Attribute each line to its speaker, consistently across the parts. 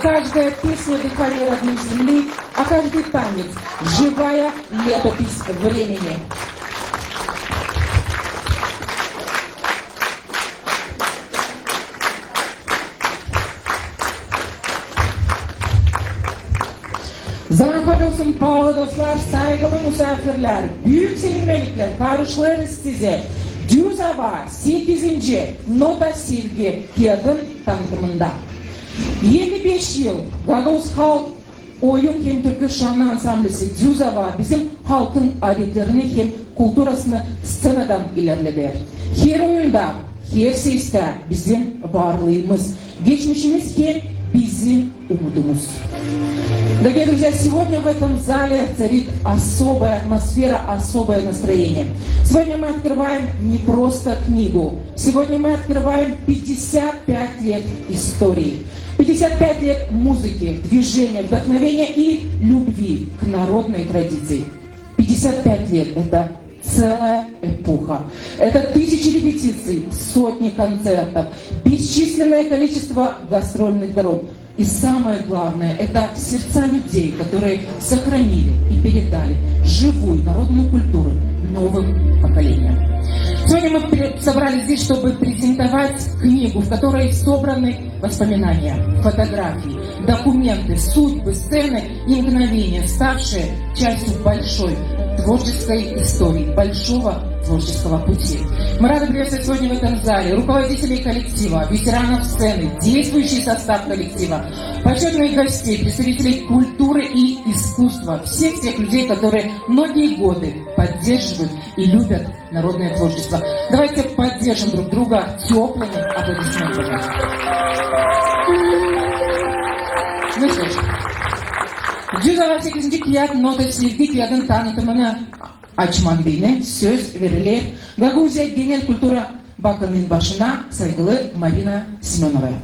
Speaker 1: каждая песня — дыхание родной земли, а каждый танец — живая летопись времени. Zamanlar olsun pahalı dostlar, saygılı misafirler, büyük sevinmelikler, kardeşleriniz size. Düzava 8. Nota Silgi Kiyadın tanıtımında. 55 yıl Gagavuz Halk Oyun hem Türkü Şanlı Ansamblesi Düzava bizim halkın adetlerini hem kulturasını scenadan ilerledi. Her oyunda, her seste bizim varlığımız, geçmişimiz hem bizim umudumuz. Дорогие друзья, сегодня в этом зале царит особая атмосфера, особое настроение. Сегодня мы открываем не просто книгу. Сегодня мы открываем 55 лет истории. 55 лет музыки, движения, вдохновения и любви к народной традиции. 55 лет – это целая эпоха. Это тысячи репетиций, сотни концертов, бесчисленное количество гастрольных дорог. И самое главное, это сердца людей, которые сохранили и передали живую народную культуру новым поколениям. Сегодня мы собрались здесь, чтобы презентовать книгу, в которой собраны воспоминания, фотографии, документы, судьбы, сцены и мгновения, ставшие частью большой творческой истории, большого творческого пути. Мы рады приветствовать сегодня в этом зале руководителей коллектива, ветеранов сцены, действующий состав коллектива, почетных гостей, представителей культуры и искусства, всех тех людей, которые многие годы поддерживают и любят народное творчество. Давайте поддержим друг друга теплыми аплодисментами. Ну что ж, Düzava 8. Kiyat Nota Silgi Kiyat'ın tanıtımını açmak diye söz verilir. Gagavuzya Genel Kültura Bakanlığı'nın başına saygılı Marina Simenova'ya.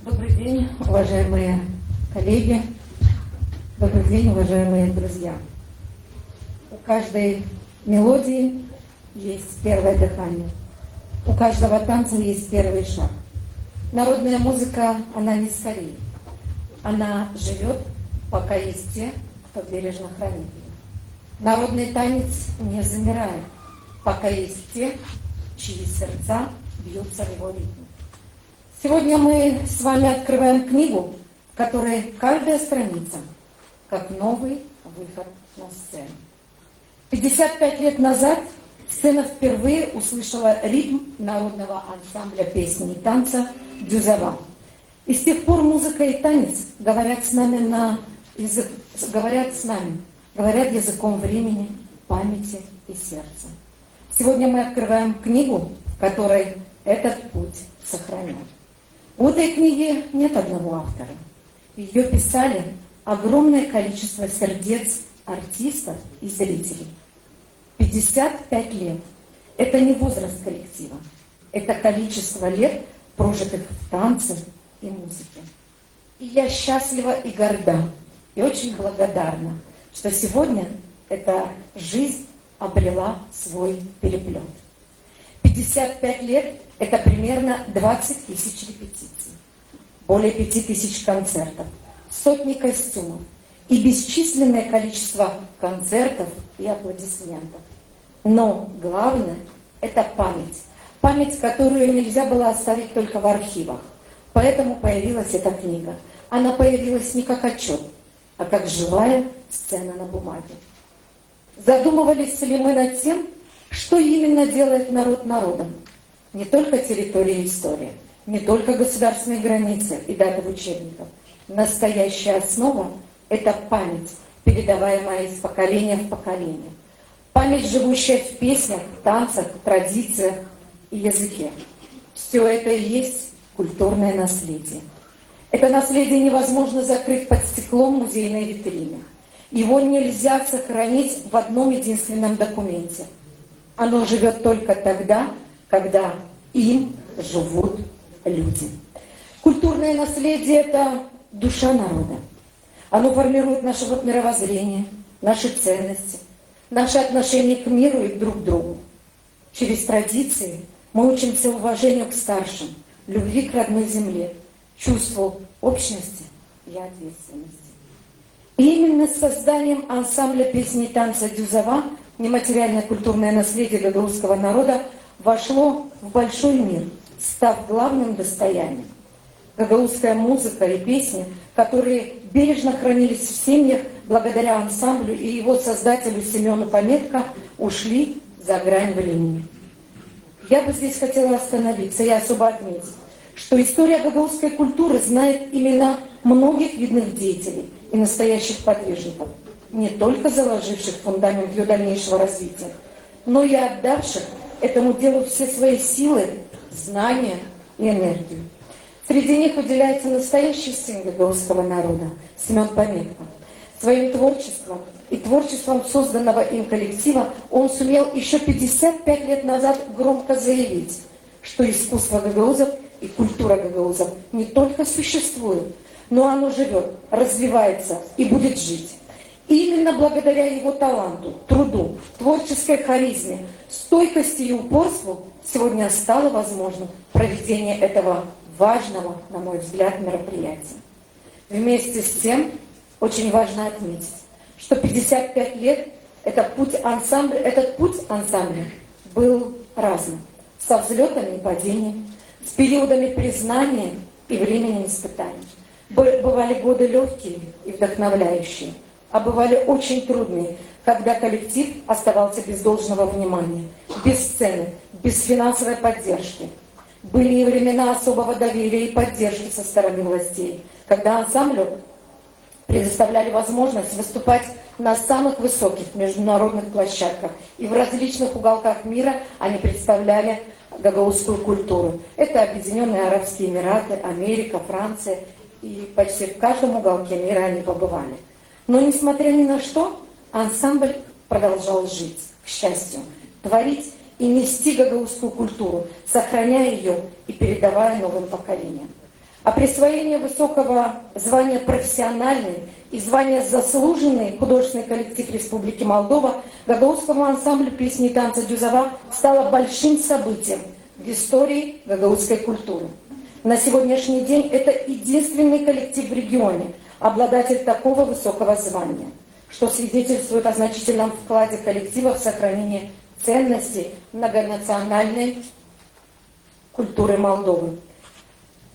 Speaker 2: Добрый день, уважаемые коллеги, добрый день, уважаемые друзья. У каждой мелодии есть первое дыхание, у каждого танца есть первый шаг. Народная музыка, она не стареет, она живет, пока есть те, кто бережно хранит ее. Народный танец не замирает, пока есть те, чьи сердца бьются в его ритме. Сегодня мы с вами открываем книгу, в которой каждая страница как новый выход на сцену. 55 лет назад сцена впервые услышала ритм народного ансамбля песни и танца «Дюзава». И с тех пор музыка и танец говорят языком времени, памяти и сердца. Сегодня мы открываем книгу, в которой этот путь сохранен. У этой книги нет одного автора. Ее писали огромное количество сердец артистов и зрителей. 55 лет – это не возраст коллектива, это количество лет, прожитых в танце и музыке. И я счастлива и горда, и очень благодарна, что сегодня эта жизнь обрела свой переплет. 55 лет – это примерно 20 тысяч репетиций, более 5000 концертов, сотни костюмов и бесчисленное количество концертов и аплодисментов. Но главное – это память. Память, которую нельзя было оставить только в архивах. Поэтому появилась эта книга. Она появилась не как отчет, а как живая сцена на бумаге. Задумывались ли мы над тем, что именно делает народ народом? Не только территория и история, не только государственные границы и даты в учебниках. Настоящая основа – это память, передаваемая из поколения в поколение. Память, живущая в песнях, танцах, традициях и языке. Все это и есть культурное наследие. Это наследие невозможно закрыть под стеклом музейной витрины. Его нельзя сохранить в одном единственном документе. Оно живет только тогда, когда им живут люди. Культурное наследие – это душа народа. Оно формирует наше мировоззрение, наши ценности, наши отношения к миру и друг к другу. Через традиции мы учимся уважению к старшим, любви к родной земле, чувству общности и ответственности. И именно с созданием ансамбля песни и танца «Дюзова» нематериальное культурное наследие гагаузского народа вошло в большой мир, став главным достоянием. Гагаузская музыка и песни, которые бережно хранились в семьях благодаря ансамблю и его создателю Семену Пометко, ушли за грань времени. Я бы здесь хотела остановиться и особо отметить, что история гагаузской культуры знает имена многих видных деятелей и настоящих подвижников, не только заложивших фундамент ее дальнейшего развития, но и отдавших этому делу все свои силы, знания и энергию. Среди них выделяется настоящий сын гагаузского народа Семен Пометко. Своим творчеством и творчеством созданного им коллектива он сумел еще 55 лет назад громко заявить, что искусство гагаузов и культура гагаузов не только существует, но оно живет, развивается и будет жить. И именно благодаря его таланту, труду, творческой харизме, стойкости и упорству сегодня стало возможным проведение этого важного, на мой взгляд, мероприятия. Вместе с тем, очень важно отметить, что 55 лет этот путь ансамбля был разным, со взлетами и падениями, с периодами признания и временем испытаний. Бывали годы легкие и вдохновляющие, а бывали очень трудные, когда коллектив оставался без должного внимания, без сцены, без финансовой поддержки. Были и времена особого доверия и поддержки со стороны властей, когда ансамблю предоставляли возможность выступать на самых высоких международных площадках, и в различных уголках мира они представляли гагаузскую культуру. Это Объединенные Арабские Эмираты, Америка, Франция, и почти в каждом уголке мира они побывали. Но несмотря ни на что, ансамбль продолжал жить, к счастью, творить и нести гагаузскую культуру, сохраняя ее и передавая новым поколениям. А присвоение высокого звания профессиональный и звания заслуженный художественный коллектив Республики Молдова гагаузскому ансамблю песни и танца «Дюзова» стало большим событием в истории гагаузской культуры. На сегодняшний день это единственный коллектив в регионе, обладатель такого высокого звания, что свидетельствует о значительном вкладе коллектива в сохранение ценностей многонациональной культуры Молдовы.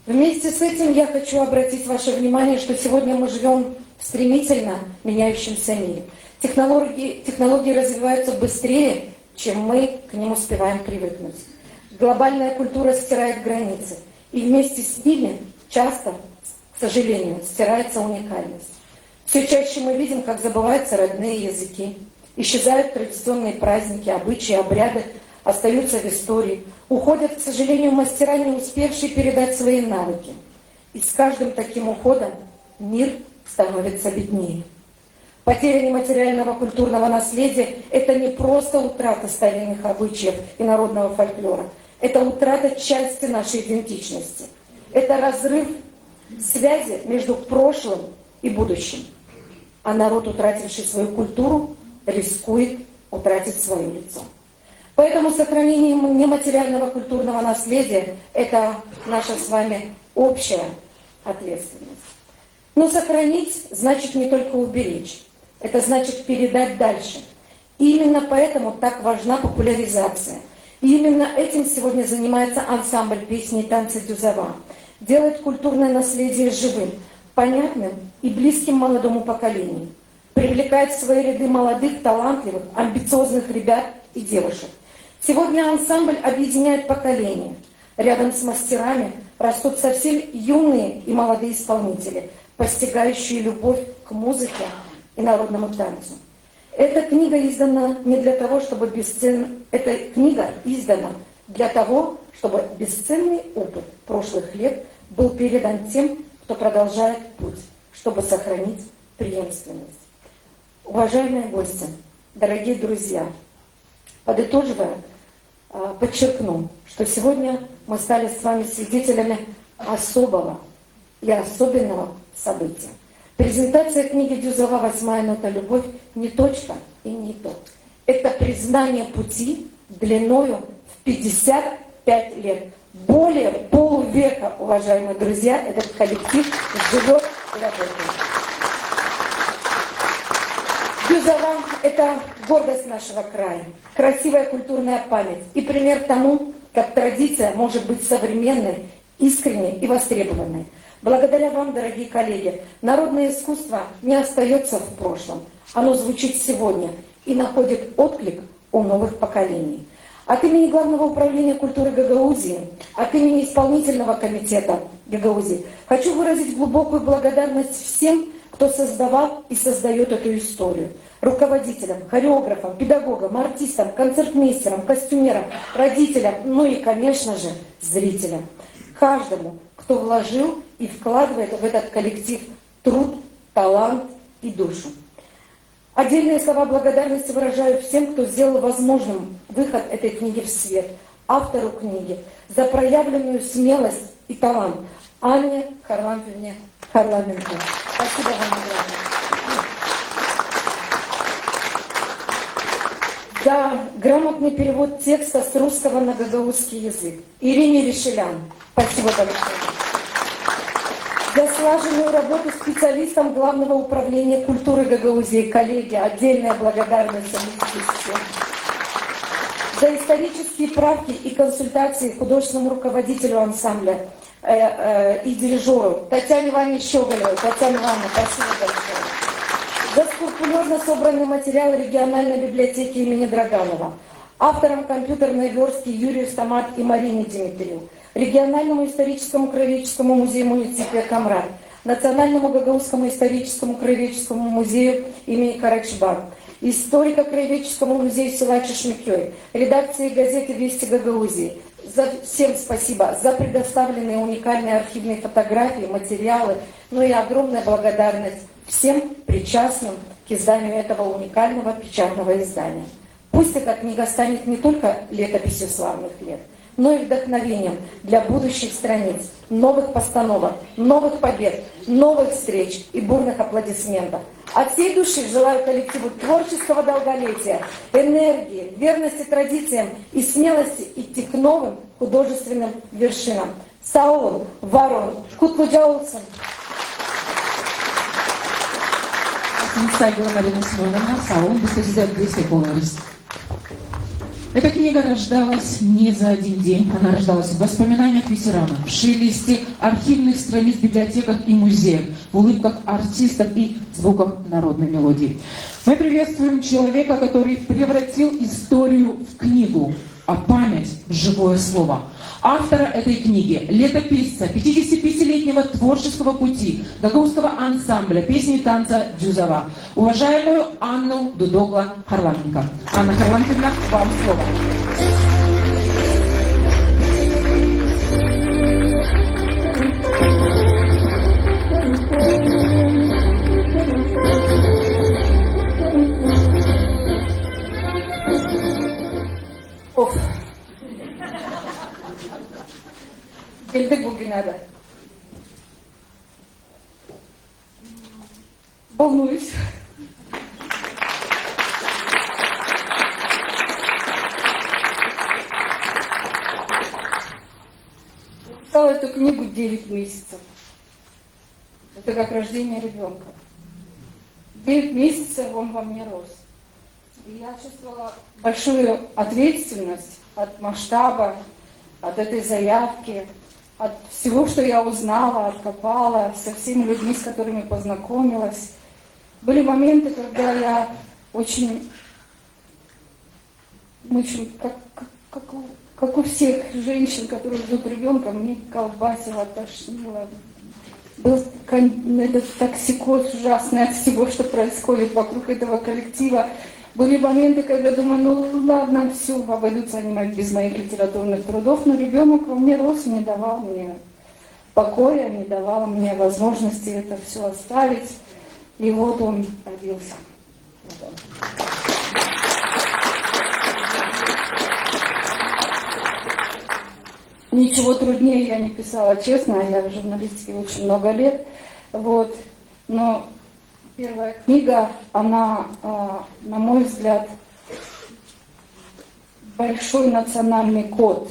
Speaker 2: Вместе с этим я хочу обратить ваше внимание, что сегодня мы живем в стремительно меняющемся мире. Технологии развиваются быстрее, чем мы к ним успеваем привыкнуть. Глобальная культура стирает границы, и вместе с ними часто, к сожалению, стирается уникальность. Все чаще мы видим, как забываются родные языки, исчезают традиционные праздники, обычаи, обряды, остаются в истории, уходят, к сожалению, мастера, не успевшие передать свои навыки. И с каждым таким уходом мир становится беднее. Потеря нематериального культурного наследия – это не просто утрата старинных обычаев и народного фольклора, это утрата части нашей идентичности. Это разрыв связи между прошлым и будущим. А народ, утративший свою культуру, рискует утратить свое лицо. Поэтому сохранение нематериального культурного наследия – это наша с вами общая ответственность. Но сохранить значит не только уберечь, это значит передать дальше. И именно поэтому так важна популяризация. И именно этим сегодня занимается ансамбль песни и танца «Дюзова». Делает культурное наследие живым, понятным и близким молодому поколению. Привлекает в свои ряды молодых, талантливых, амбициозных ребят и девушек. Сегодня ансамбль объединяет поколения. Рядом с мастерами растут совсем юные и молодые исполнители, постигающие любовь к музыке и народному танцу. Эта книга издана не для того, чтобы бесценный опыт прошлых лет был передан тем, кто продолжает путь, чтобы сохранить преемственность. Уважаемые гости, дорогие друзья, подытоживая, подчеркну, что сегодня мы стали с вами свидетелями особого и особенного события. Презентация книги Дюзова «Восьмая нота. Любовь» не точка и не итог. Это признание пути длиною в 55 лет. Более полувека, уважаемые друзья, этот коллектив живет и работает. Дюзова – это гордость нашего края, красивая культурная память и пример тому, как традиция может быть современной, искренней и востребованной. Благодаря вам, дорогие коллеги, народное искусство не остается в прошлом. Оно звучит сегодня и находит отклик у новых поколений. От имени Главного управления культуры Гагаузии, от имени исполнительного комитета Гагаузии хочу выразить глубокую благодарность всем, кто создавал и создает эту историю. Руководителям, хореографам, педагогам, артистам, концертмейстерам, костюмерам, родителям, ну и, конечно же, зрителям. Каждому, кто вложил и вкладывает в этот коллектив труд, талант и душу. Отдельные слова благодарности выражаю всем, кто сделал возможным выход этой книги в свет. Автору книги за проявленную смелость и талант Анне Харлампиевне Харламенко. Спасибо вам огромное. За грамотный перевод текста с русского на гагаузский язык Ирине Вишелян. Спасибо большое. За слаженную работу специалистам Главного управления культуры Гагаузии, коллеги, отдельная благодарность всем. За исторические правки и консультации художественному руководителю ансамбля и дирижеру Татьяне Ивановне Щеголевой. Татьяна Ивановна, спасибо большое. За скрупулезно собранный материал региональной библиотеки имени Драганова, авторам компьютерной верстки Юрию Стамат и Марине Дмитриеву, региональному историческому краеведческому музею муниципия Камрад, Национальному гагаузскому историческому краеведческому музею имени Карачбар, историко-краеведческому музею села Чешмекёй, редакции газеты «Вести Гагаузии». Всем спасибо за предоставленные уникальные архивные фотографии, материалы, ну и огромная благодарность всем причастным к изданию этого уникального печатного издания. Пусть эта книга станет не только летописью славных лет, но и вдохновением для будущих страниц, новых постановок, новых побед, новых встреч и бурных аплодисментов. От всей души желаю коллективу творческого долголетия, энергии, верности традициям и смелости идти к новым художественным вершинам. Саул, Варон, Кутлуджаулсен.
Speaker 1: Эта книга рождалась не за один день, она рождалась в воспоминаниях ветеранов, в шелесте архивных страниц в библиотеках и музеях, в улыбках артистов и звуках народной мелодии. Мы приветствуем человека, который превратил историю в книгу, а память в живое слово. Автора этой книги, летописца 55-летнего творческого пути гагаузского ансамбля песни и танца Дюзова, уважаемую Анну Дудогла Харламенко. Анна Харламенковна, вам слово.
Speaker 2: Geldik bugüne de. Волнуюсь. Писала эту книгу 9 месяцев. Это как рождение ребенка. 9 месяцев он во мне рос. И я чувствовала большую ответственность от масштаба, от этой заявки, от всего, что я узнала, откопала, со всеми людьми, с которыми познакомилась. Были моменты, когда я очень как у всех женщин, которые ждут ребенка, мне колбасило, тошнило. Был этот токсикоз ужасный от всего, что происходит вокруг этого коллектива. Были моменты, когда думаю, ну ладно, все, обойдутся они без моих литературных трудов, но ребенок во мне рос и не давал мне покоя, не давал мне возможности это все оставить. И вот он родился.
Speaker 3: Ничего труднее я не писала, честно, я в журналистике очень много лет, вот, но первая книга, она, на мой взгляд, большой национальный код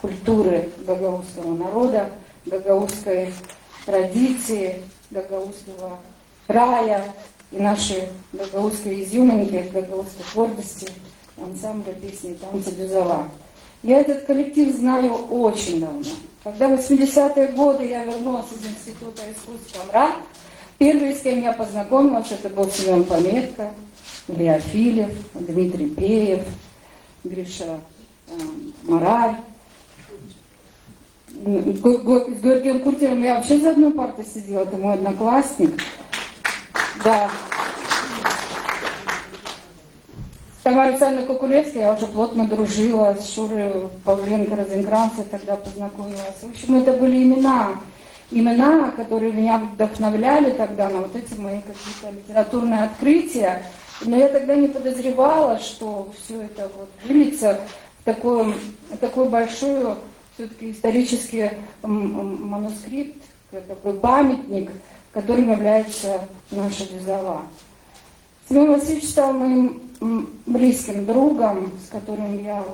Speaker 3: культуры гагаузского народа, гагаузской традиции, гагаузского края и нашей гагаузской изюминки, гагаузской гордости, ансамбля песни и танца «Дюзова». Я этот коллектив знаю очень давно. Когда в 80-е годы я вернулась из Института искусств МРА, первый, с кем я познакомилась, это был Семен Пометко, Илья Филев, Дмитрий Пеев, Гриша Мораль. С Георгием Куртевым я вообще за одной партой сидела, это мой одноклассник. Да. С Тамарой Александровной Кукулевской я уже плотно дружила, с Шурой Павленко Розенкранцем тогда познакомилась. В общем, это были имена, которые меня вдохновляли тогда на вот эти мои какие-то литературные открытия. Но я тогда не подозревала, что все это вот выльется в такой большой все-таки исторический манускрипт, такой памятник, которым является наша Дюзова. Семен Васильевич стал моим близким другом, с которым я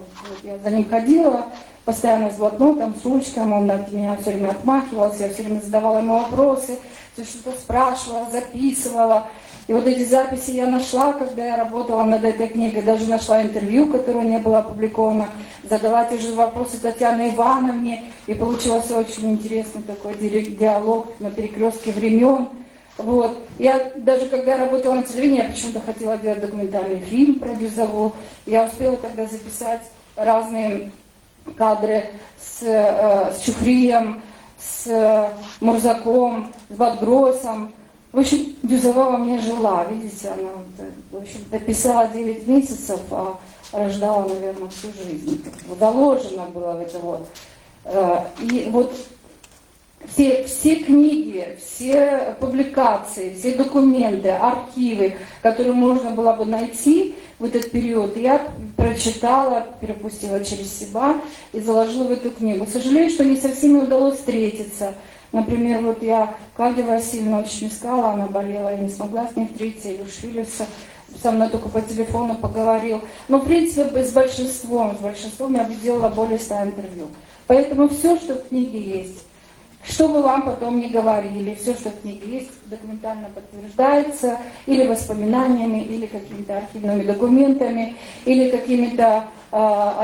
Speaker 3: за ним ходила, постоянно с блокнотом, с ручками, он от меня все время отмахивался, я все время задавала ему вопросы, все что-то спрашивала, записывала. И вот эти записи я нашла, когда я работала над этой книгой, даже нашла интервью, которое не было опубликовано, задала те же вопросы Татьяне Ивановне, и получился очень интересный такой диалог на перекрестке времен. Вот. Я даже когда работала на телевидении, я почему-то хотела делать документальный фильм про Дюзову. Я успела тогда записать разные кадры с Чухрием, с Мурзаком, с Батгросом. В общем, Дюзова во мне жила, видите, она, в общем-то, писала 9 месяцев, а рождала, наверное, всю жизнь. Заложено было в это вот. И вот все книги, все публикации, все документы, архивы, которые можно было бы найти в этот период, я прочитала, перепустила через себя и заложила в эту книгу. Сожалею, что не со всеми удалось встретиться. Например, вот я Клавдию Васильевну очень искала, она болела, я не смогла с ней встретиться, Илюшвили со мной только по телефону поговорил. Но, в принципе, с большинством я бы делала более 100 интервью. Поэтому все, что в книге есть, что бы вам потом ни говорили, все, что в книге есть, документально подтверждается или воспоминаниями, или какими-то архивными документами, или какими-то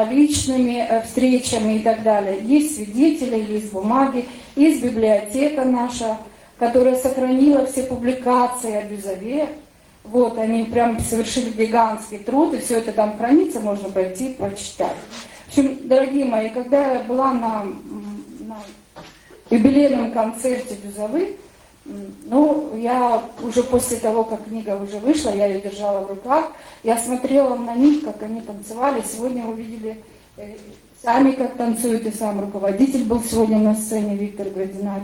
Speaker 3: личными встречами и так далее. Есть свидетели, есть бумаги, есть библиотека наша, которая сохранила все публикации о Дюзове. Вот, они прям совершили гигантский труд, и все это там хранится, можно пойти прочитать. В общем, дорогие мои, когда я была на юбилейном концерте Дюзовы, ну, я уже после того, как книга уже вышла, я ее держала в руках, я смотрела на них, как они танцевали. Сегодня вы видели сами, как танцуют, и сам руководитель был сегодня на сцене, Виктор Градинарь,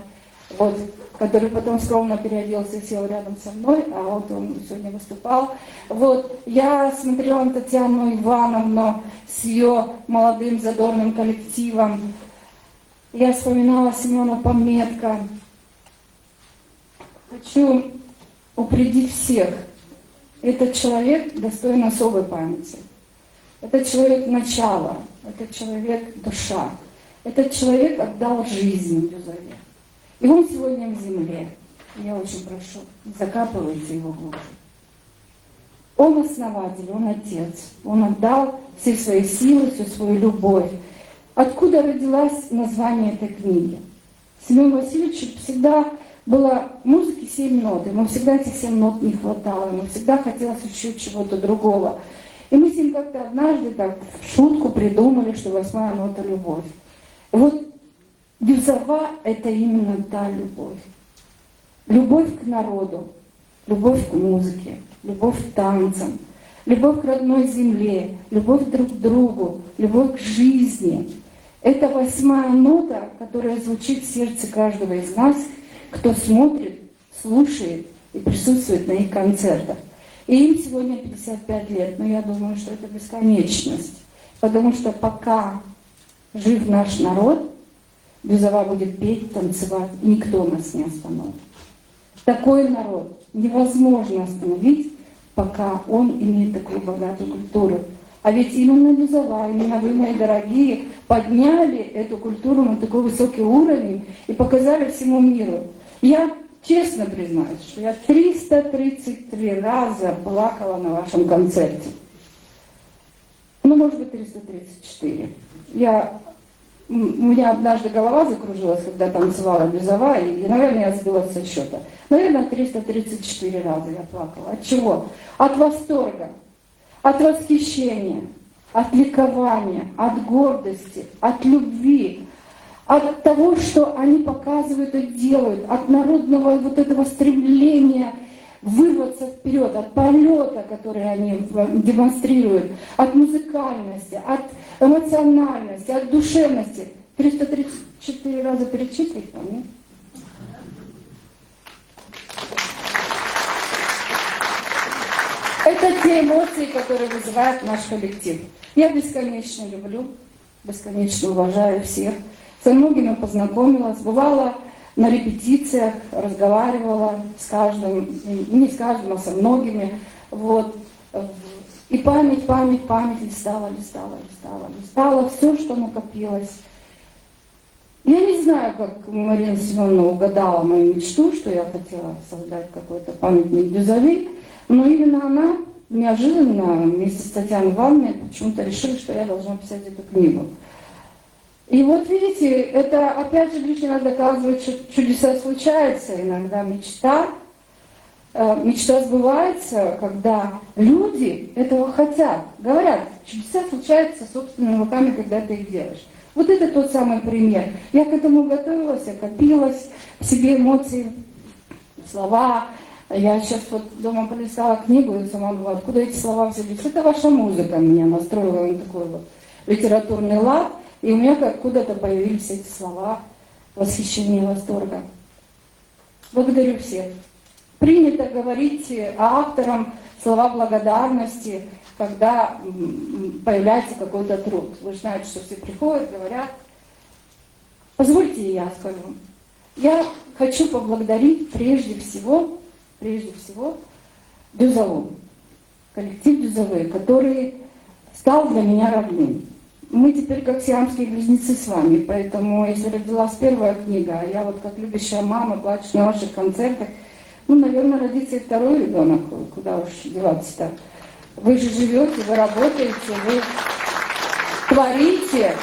Speaker 3: вот, который потом скромно переоделся и сел рядом со мной, а вот он сегодня выступал. Вот, я смотрела на Татьяну Ивановну с ее молодым задорным коллективом. Я вспоминала Семена Пометко. Хочу упредить всех. Этот человек достоин особой памяти. Этот человек начало, этот человек душа. Этот человек отдал жизнь Дюзове. И он сегодня в земле. Я очень прошу, не закапывайте его глубже. Он основатель, он отец. Он отдал все свои силы, всю свою любовь. Откуда родилось название этой книги? Семену Васильевичу всегда было музыки 7 нот, ему всегда этих 7 нот не хватало, ему всегда хотелось еще чего-то другого. И мы с ним как-то однажды так в шутку придумали, что 8-я нота — любовь. И вот Дюзова — это именно та любовь. Любовь к народу, любовь к музыке, любовь к танцам, любовь к родной земле, любовь друг к другу, любовь к жизни. Это 8-я нота, которая звучит в сердце каждого из нас, кто смотрит, слушает и присутствует на их концертах. И им сегодня 55 лет, но я думаю, что это бесконечность. Потому что пока жив наш народ, Бюзова будет петь, танцевать, никто нас не остановит. Такой народ невозможно остановить, пока он имеет такую богатую культуру. А ведь именно Бюзова, именно вы, мои дорогие, подняли эту культуру на такой высокий уровень и показали всему миру. Я честно признаюсь, что я 333 раза плакала на вашем концерте. Ну, может быть, 334. У меня однажды голова закружилась, когда танцевала Бюзова, и, наверное, я сбилась со счета. Наверное, 334 раза я плакала. От чего? От восторга, от восхищения, от ликования, от гордости, от любви, от того, что они показывают и делают, от народного вот этого стремления вырваться вперед, от полета, который они демонстрируют, от музыкальности, от эмоциональности, от душевности. 334 раза перечислить там, нет? Это те эмоции, которые вызывает наш коллектив. Я бесконечно люблю, бесконечно уважаю всех. Со многими познакомилась, бывала на репетициях, разговаривала с каждым, не с каждым, а со многими. Вот. И память листала, все, что накопилось. Я не знаю, как Марина Семеновна угадала мою мечту, что я хотела создать какой-то памятник Бюзове, но именно она неожиданно вместе с Татьяной Ивановной почему-то решила, что я должна писать эту книгу. И вот видите, это опять же лишний раз доказывает, что чудеса случаются. Иногда мечта сбывается, когда люди этого хотят. Говорят, чудеса случаются собственными руками, когда ты их делаешь. Вот это тот самый пример. Я к этому готовилась, я копилась в себе эмоции, слова. Я сейчас вот дома полистала книгу и сама думала, откуда эти слова взялись. Это ваша музыка меня настроила на такой вот литературный лад. И у меня откуда-то появились эти слова восхищения и восторга. Благодарю всех. Принято говорить авторам слова благодарности, когда появляется какой-то труд. Вы знаете, что все приходят, говорят. Позвольте, и я скажу. Я хочу поблагодарить прежде всего Бюзову, коллектив Бюзовы, который стал для меня родным. Мы теперь как сиамские близнецы с вами, поэтому если родилась первая книга, а я вот как любящая мама плачу на ваших концертах, ну, наверное, родится и второй ребенок, куда уж деваться-то. Вы же живете, вы работаете, вы творите,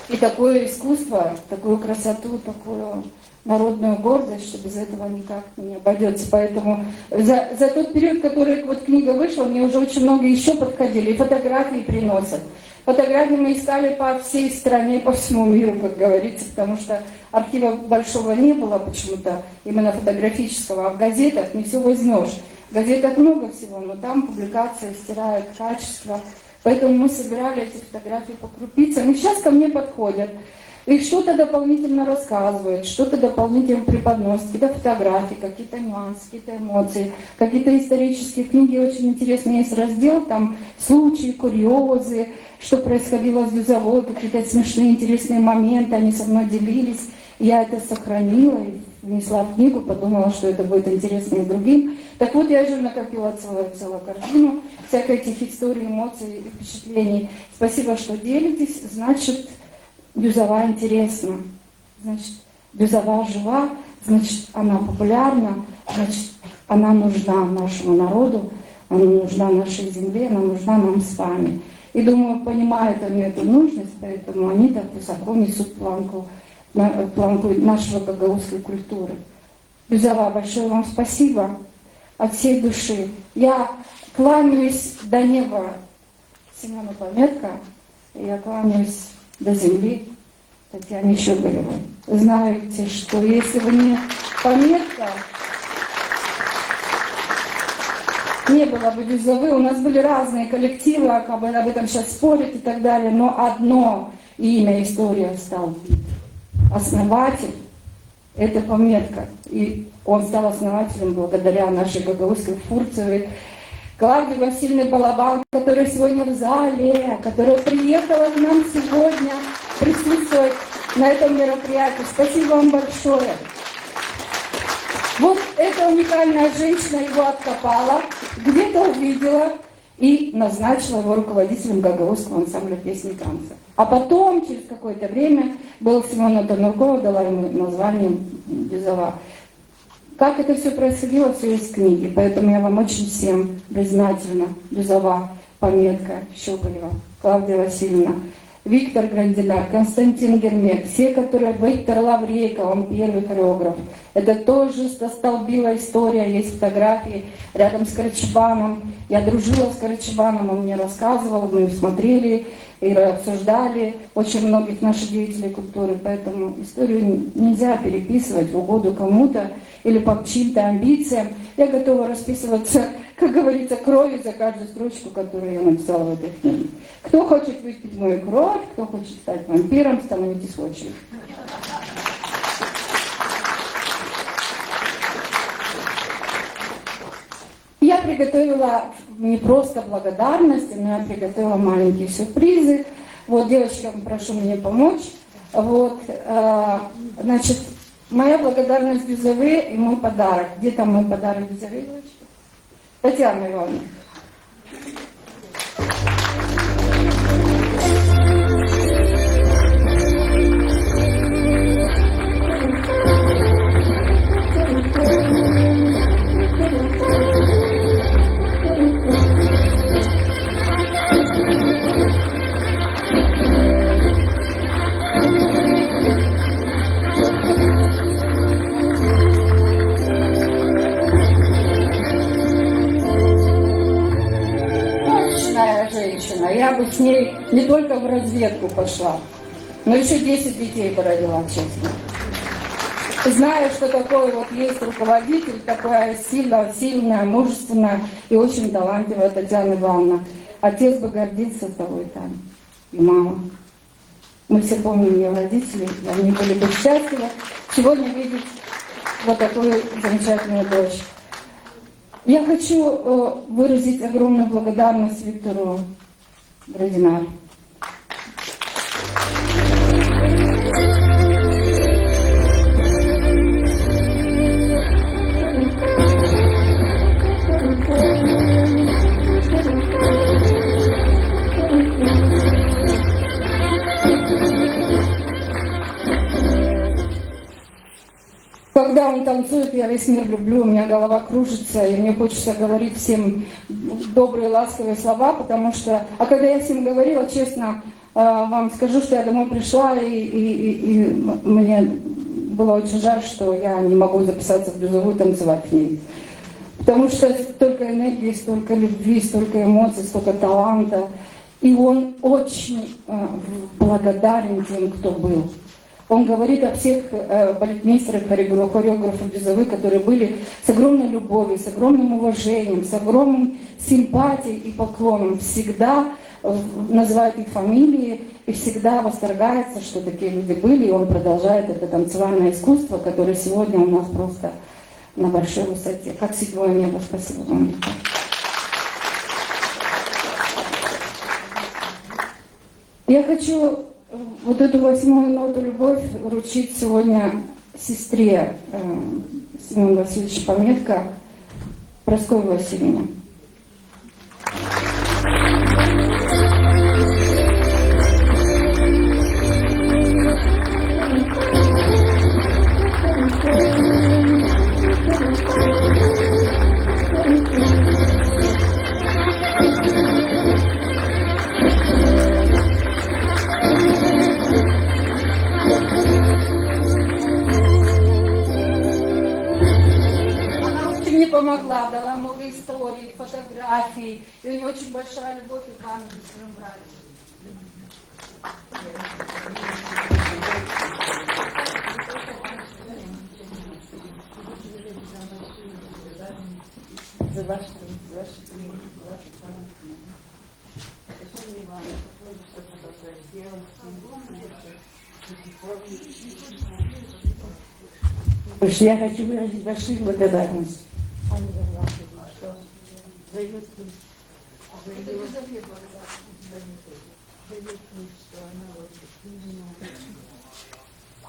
Speaker 3: и такое искусство, такую красоту, такую народную гордость, что без этого никак не обойдется. Поэтому за тот период, который вот книга вышла, мне уже очень много еще подходили, и фотографии приносят. Фотографии мы искали по всей стране, по всему миру, как говорится, потому что архива большого не было почему-то, именно фотографического, а в газетах не все возьмешь. В газетах много всего, но там публикация стирает качество. Поэтому мы собирали эти фотографии по крупицам. И сейчас ко мне подходят. И что-то дополнительно рассказывают, что-то дополнительно преподносят, какие-то фотографии, какие-то нюансы, какие-то эмоции, какие-то исторические книги. Очень интересный есть раздел, там случаи, курьезы, что происходило с Бюзовой, какие-то смешные, интересные моменты, они со мной делились. Я это сохранила и внесла в книгу, подумала, что это будет интересно и другим. Так вот, я уже накопила целую корзину всякой этих историй, эмоций и впечатлений. Спасибо, что делитесь. Значит, Бюзова интересна, значит, Бюзова жива, значит, она популярна, значит, она нужна нашему народу, она нужна нашей земле, она нужна нам с вами. И думаю, понимают они эту нужность, поэтому они так высоко несут планку нашего гагаузской культуры. Бюзова, большое вам спасибо от всей души. Я кланяюсь до неба Семену Пометко, и я кланяюсь до земли Татьяне Щеголевой. Знаете, что если бы не Пометко, не было бы Бюзовы, у нас были разные коллективы, об этом сейчас спорят и так далее, но одно имя история стал основатель, это Пометко. И он стал основателем благодаря нашей гагаузской Фурцевой, Клавдии Васильевне Балабан, которая сегодня в зале, которая приехала к нам сегодня присутствовать на этом мероприятии. Спасибо вам большое. Вот эта уникальная женщина его откопала, где-то увидела и назначила его руководителем Гагаузского ансамбля песни и танца. А потом, через какое-то время, был Симона Донуркова, дала ему название Дюзова. Как это все происходило, все есть в книге. Поэтому я вам очень всем признательна. Дюзова, Пометка, Щеголева, Клавдия Васильевна, Виктор Грандинар, Константин Гермек, все, которые... Виктор Лаврейко, он первый хореограф. Это тоже столбила история, есть фотографии рядом с Карачебаном. Я дружила с Карачебаном, он мне рассказывал, мы смотрели и обсуждали очень многих наших деятелей культуры. Поэтому историю нельзя переписывать в угоду кому-то или по чьим-то амбициям. Я готова расписываться, как говорится, кровью за каждую строчку, которую я написала в этой книге. Кто хочет выпить мою кровь, кто хочет стать вампиром, становитесь в очередь. Я приготовила не просто благодарности, но я приготовила маленькие сюрпризы. Вот, девочкам, прошу мне помочь. Вот, значит, моя благодарность Дюзове и мой подарок. Где там мой подарок Дюзове, девочки? Татьяна Ивановна. Женщина. Я бы с ней не только в разведку пошла, но еще 10 детей бы родила, честно. Знаю, что такое вот есть руководитель, такая сильная, мужественная и очень талантливая Татьяна Ивановна. Отец бы гордился тобой там, и мама. Мы все помним ее родителей, и они были бы счастливы сегодня видеть вот такую замечательную дочь. Я хочу выразить огромную благодарность Виктору Грандинару. Когда он танцует, я весь мир люблю, у меня голова кружится, и мне хочется говорить всем добрые, ласковые слова, потому что... А когда я с ним говорила, честно, вам скажу, что я домой пришла, и мне было очень жаль, что я не могу записаться в Дюзову и танцевать к ней. Потому что столько энергии, столько любви, столько эмоций, столько таланта. И он очень благодарен тем, кто был. Он говорит о всех балетмейстерах, хореографах Дюзовы, которые были с огромной любовью, с огромным уважением, с огромной симпатией и поклоном. Всегда называет их фамилии и всегда восторгается, что такие люди были. И он продолжает это танцевальное искусство, которое сегодня у нас просто на большой высоте. Как седьмое небо. Спасибо вам. Я хочу вот эту 8-ю ноту «Любовь» вручить сегодня сестре Семена Васильевича Пометка, Прасковье Васильевне. Помогла, дала много историй, фотографий, и у нее очень большая любовь и память к своим братьям. Я хочу выразить большую благодарность.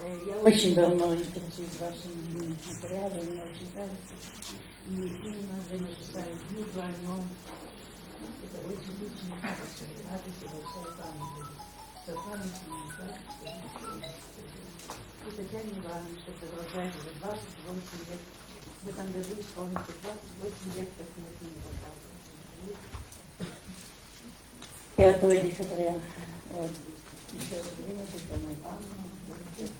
Speaker 4: Я очень давно интересуюсь вашими материалами, мне очень нравится. И именно для написания книгу о нем, это очень личное качество, надписи большая память. Все памятное, да? И Татьяне Ивановне, что продолжает уже 28 лет. В этом году исполнится 28 лет, как мы книгу показывали. 5 декабря. Вот. Еще раз время, когда мы большое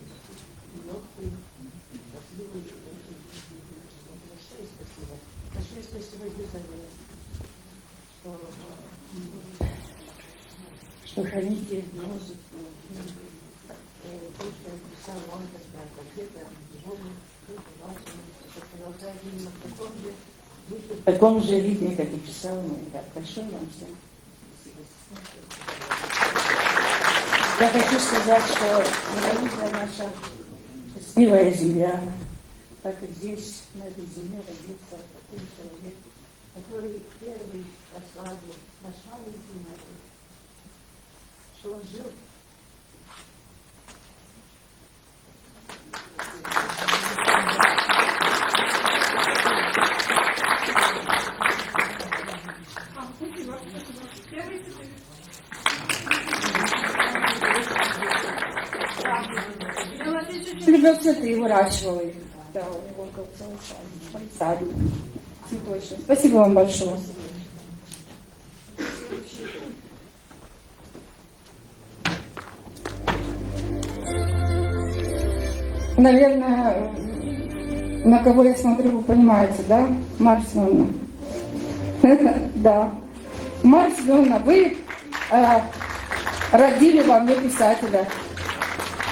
Speaker 4: спасибо Елизавете, что храните музыку, то, что писал он, когда где-то продолжает именно в таком же ритме, как и писал он. Большое вам всем спасибо. Я хочу сказать, что Украина наша счастливая земля, так и здесь, на этой земле, родился такой человек, который первый прославил наш маленький народ, что он жил.
Speaker 3: Любил цветы и выращивал их. Да, у него был целый садик. Цветочный. Спасибо вам большое. Наверное, на кого я смотрю, вы понимаете, да? Марья Семеновна. Да. Марья Семеновна, вы родили во мне писателя.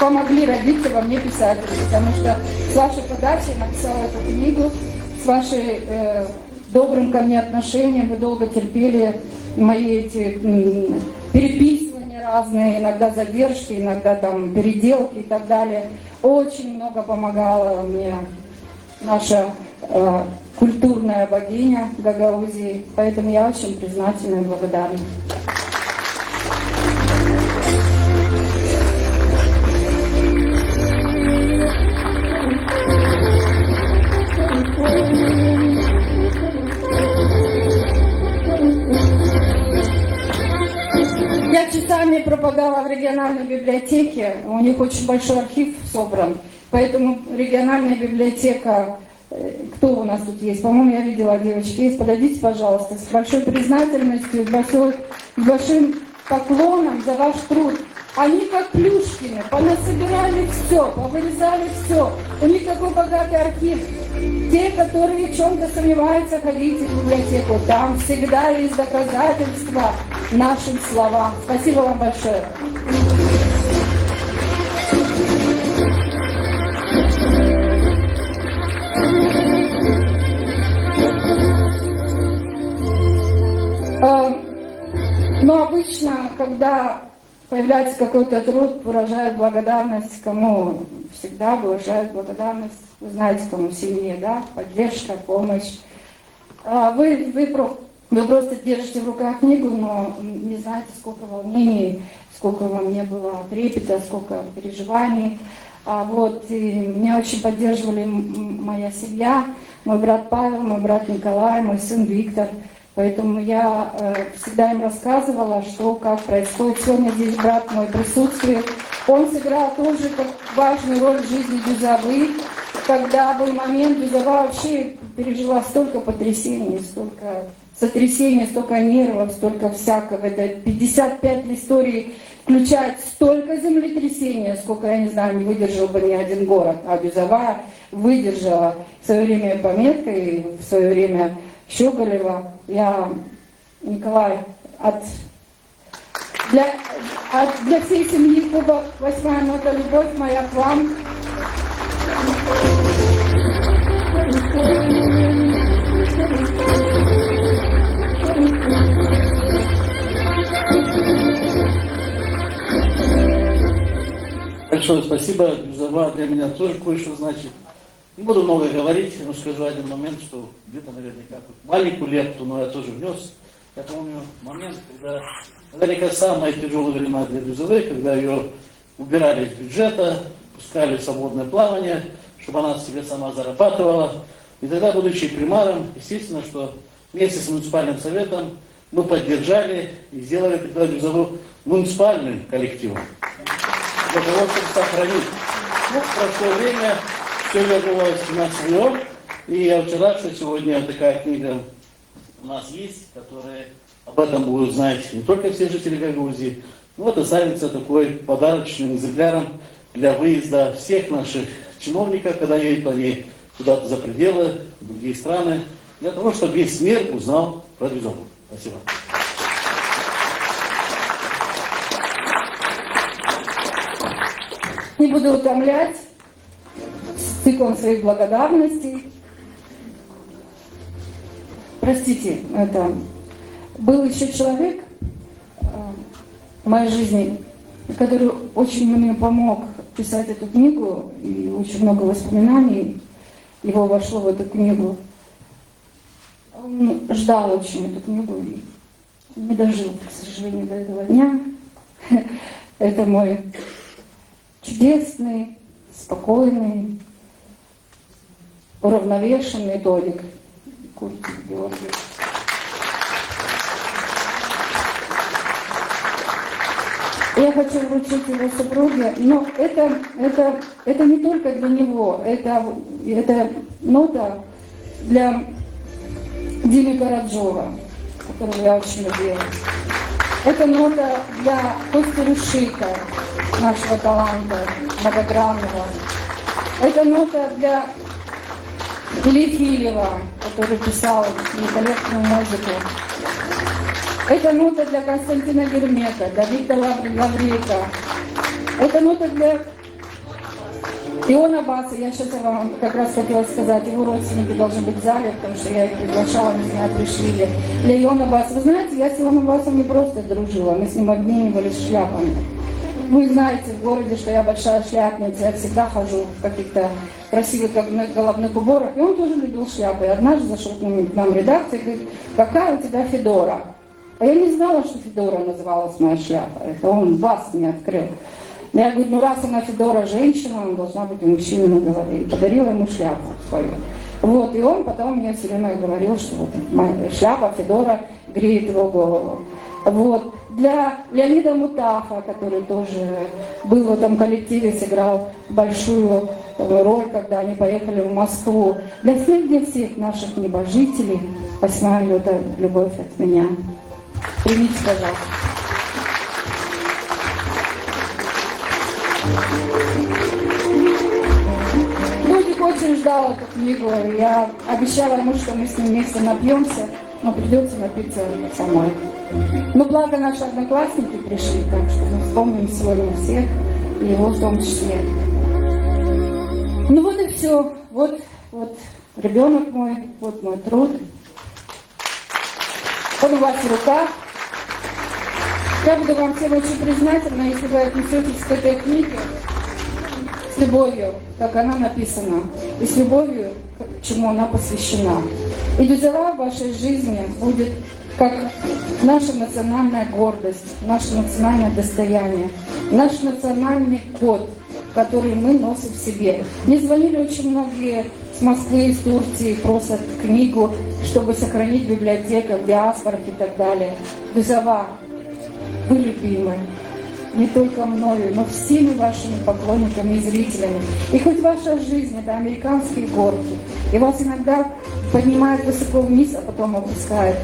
Speaker 3: Помогли родиться во мне писателю, потому что с вашей подачи я написала эту книгу, с вашей добрым ко мне отношением, вы долго терпели мои эти переписывания разные, иногда задержки, иногда там переделки и так далее. Очень много помогала мне наша культурная богиня Гагаузии, поэтому я очень признательна и благодарна. Я часами пропадала в региональной библиотеке, у них очень большой архив собран, поэтому региональная библиотека, кто у нас тут есть, по-моему, я видела, девочки, есть, подойдите, пожалуйста, с большой признательностью, с большим поклоном за ваш труд. Они как Плюшкины, понасобирали все, повырезали все. У них такой богатый архив. Те, которые в чем-то сомневаются, ходите в библиотеку. Там всегда есть доказательства нашим словам. Спасибо вам большое. Но обычно, когда появляется какой-то труд, выражают благодарность кому? Всегда выражают благодарность, вы знаете, кому? Семье, да? Поддержка, помощь. Вы просто держите в руках книгу, но не знаете, сколько волнений, сколько во мне было трепета, сколько переживаний. И меня очень поддерживали моя семья, мой брат Павел, мой брат Николай, мой сын Виктор. Поэтому я всегда им рассказывала, что, как происходит. Сегодня здесь брат мой присутствует. Он сыграл тоже как важную роль в жизни Дюзавы. Когда был момент, Дюзава вообще пережила столько потрясений, столько сотрясений, столько нервов, столько всякого. Это 55 историй включает столько землетрясения, сколько, я не знаю, не выдержал бы ни один город. А Дюзава выдержала в свое время Пометка и в свое время Щеголева. Николай, для всей семьи Кубок, 8-я нота, любовь моя к вам.
Speaker 5: Большое спасибо, Дюзава для меня тоже кое-что значит. Не буду много говорить, но скажу один момент, что где-то наверняка маленькую лепту, но я тоже внес. Я помню момент, когда наверняка самые тяжелые времена для Дюзавы, когда ее убирали из бюджета, отпускали в свободное плавание, чтобы она себе сама зарабатывала. И тогда, будучи примаром, естественно, что вместе с муниципальным советом мы поддержали и сделали тогда Дюзову муниципальным коллективом. Для того, чтобы сохранить. Ну, прошло время, все вернулось на свое. И я очень рад, что сегодня такая книга у нас есть, которая об этом будут знать не только все жители Гагаузии, но это станется такой подарочным экземпляром для выезда всех наших чиновников, когда едут они куда-то за пределы, в другие страны, для того, чтобы весь мир узнал про Дюзову. Спасибо.
Speaker 3: Не буду утомлять с циклом своих благодарностей. Простите, это был еще человек в моей жизни, который очень мне помог писать эту книгу, и очень много воспоминаний его вошло в эту книгу. Он ждал очень эту книгу и не дожил, к сожалению, до этого дня. Это мой чудесный, спокойный, уравновешенный Толик Куртик Георгий. Я хочу вручить его супруге, но это не только для него, это нота для Димы Караджова, которого я очень любила. Это нота для Кости Рушика, нашего таланта, многогранного. Это нота для Ильи Филева, который писал великолепную музыку. Это нота для Константина Гермека, для Виктора Лаврейка. Это нота для Иона Баса. Я сейчас вам как раз хотела сказать, его родственники должны быть в зале, потому что я их приглашала, они меня пришли. Для Иона Баса. Вы знаете, я с Ионом Басом не просто дружила, мы с ним обменивались шляпами. Вы знаете в городе, что я большая шляпница, я всегда хожу в каких-то красивых головных уборах, и он тоже любил шляпы. И однажды зашел к нам в редакцию и говорит: какая у тебя федора? А я не знала, что федора называлась моя шляпа. Это он бас мне открыл. Я говорю, ну раз она федора женщина, она должна быть у мужчины на голове. И подарила ему шляпу свою. Вот, и он потом мне все время говорил, что вот моя шляпа, федора греет его голову. Вот. Для Леонида Мутафа, который тоже был в этом коллективе, сыграл большую роль, когда они поехали в Москву. Для всех наших небожителей 8 лета любовь от меня. Примите, пожалуйста. Лудик очень ждал эту книгу. Я обещала ему, что мы с ним вместе напьемся, но придется напиться самой. Но благо наши одноклассники пришли, так что мы вспомним сегодня всех, и его в том числе. Ну вот и все. Вот ребенок мой, вот мой труд. Он у вас в руках. Я буду вам всем очень признательна, если вы отнесетесь к этой книге с любовью, как она написана, и с любовью, чему она посвящена. И Дюзова в вашей жизни будет как наша национальная гордость, наше национальное достояние, наш национальный код, который мы носим в себе. Мне звонили очень многие с Москвы, из Турции, просят книгу, чтобы сохранить в библиотеках, в диаспорах и так далее. Дюзова, вы любимы не только мною, но всеми вашими поклонниками и зрителями. И хоть ваша жизнь — это американские горки, и вас иногда поднимают высоко вниз, а потом опускают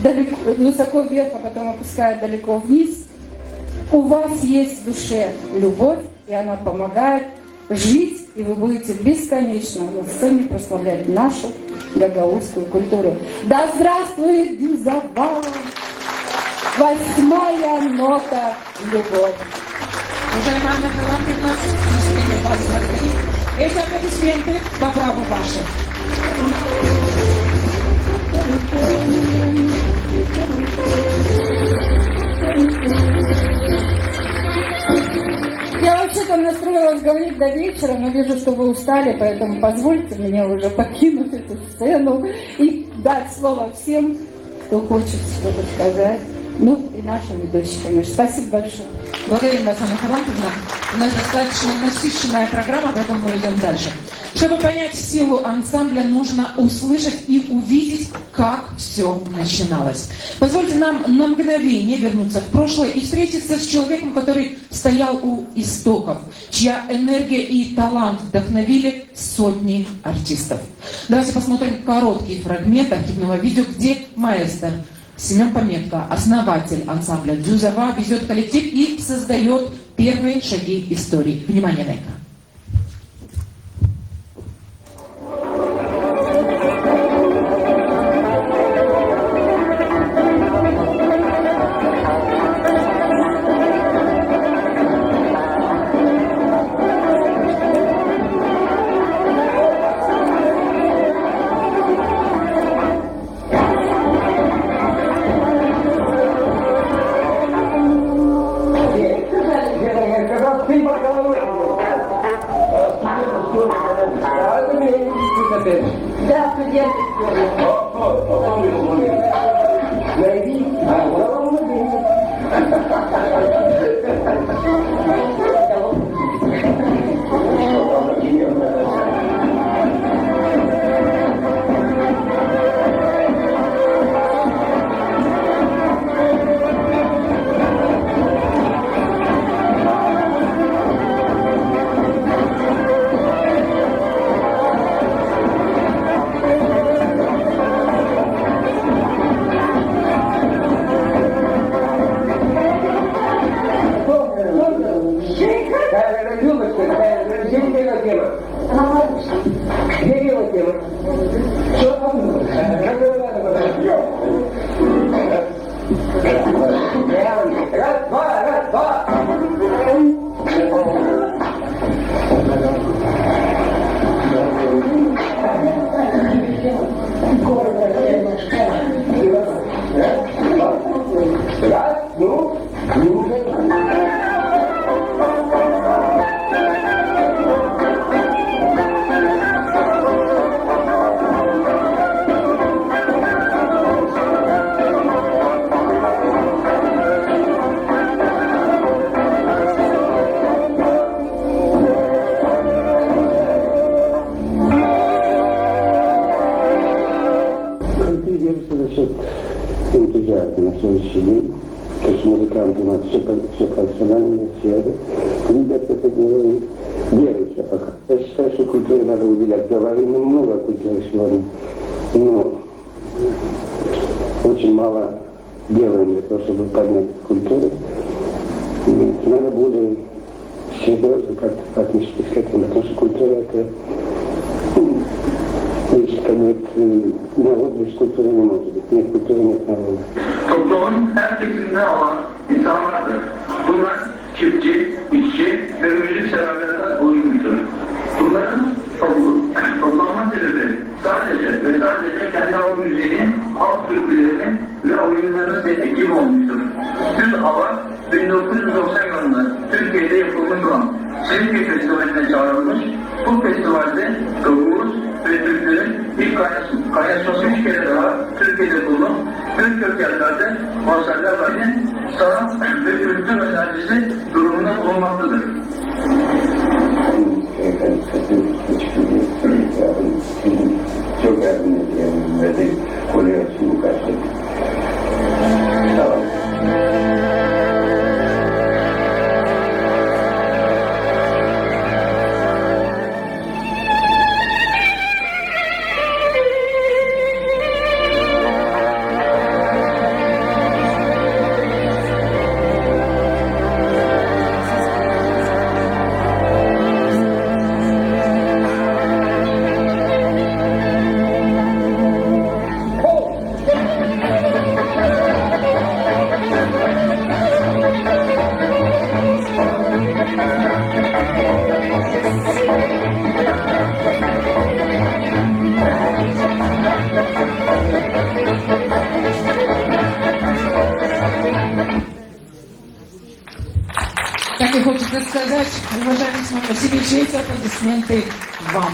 Speaker 3: далеко, высоко вверх, а потом опускают далеко вниз, у вас есть в душе любовь, и она помогает жить, и вы будете бесконечно на сцене прославлять нашу гагаузскую культуру. Да здравствует Дюзова! 8-я нота любовь.
Speaker 1: Уважаемая Галина, нас искренне благодарю. Эти аплодисменты по праву ваши.
Speaker 3: Я вообще-то настроилась говорить до вечера, но вижу, что вы устали, поэтому позвольте мне уже покинуть эту сцену и дать слово всем, кто хочет что-то сказать. Ну и наша ведущая, конечно. Спасибо большое.
Speaker 1: Благодарим вас, Анна Харламовна. У нас достаточно насыщенная программа, поэтому мы идем дальше. Чтобы понять силу ансамбля, нужно услышать и увидеть, как все начиналось. Позвольте нам на мгновение вернуться в прошлое и встретиться с человеком, который стоял у истоков, чья энергия и талант вдохновили сотни артистов. Давайте посмотрим короткий фрагмент архивного видео, где маэстро Семен Пометко, основатель ансамбля Дюзова, везет коллектив и создает первые шаги истории. Внимание на экран.
Speaker 6: Да, студенты.
Speaker 7: энтузиазм на следующий день. То есть музыканты у нас все профессиональные, все любят это делают, делаются пока. Я считаю, что культуре надо уделять. Говорим много о культуре сегодня, но очень мало делаем для того, чтобы поднять культуру. Надо более серьезно как-то отнестись к этому, потому что культура это нет народа, без культуры не может быть. Нет культуры, нет народа.
Speaker 8: Toplumun her kesiminde olan insanlardır. Bunlar çiftçi, işçi ve müzik severlere uyumludur. Bunların toplanma sebebi sadece ve sadece kendi halk müziğinin, halk türkülerinin ve oyunlarının tetkik olmuştur. Düz hava 1990 yılında Türkiye'de yapılmış olan Silifke Festivali'ne çağrılmış. Bu festivalde Kavuz ve Türklerin ilk kaynaşması 3 kere daha Türkiye'de bulunup tüm kökenlerde konserler verdiği sanat ve kültür enerjisi durumunda bulunmaktadır.
Speaker 7: Çok yardım ediyorum ve de koruyorsun karşılık. Sağ olun.
Speaker 1: Как и хочется сказать, уважаемый Семен Васильевич, эти аплодисменты вам.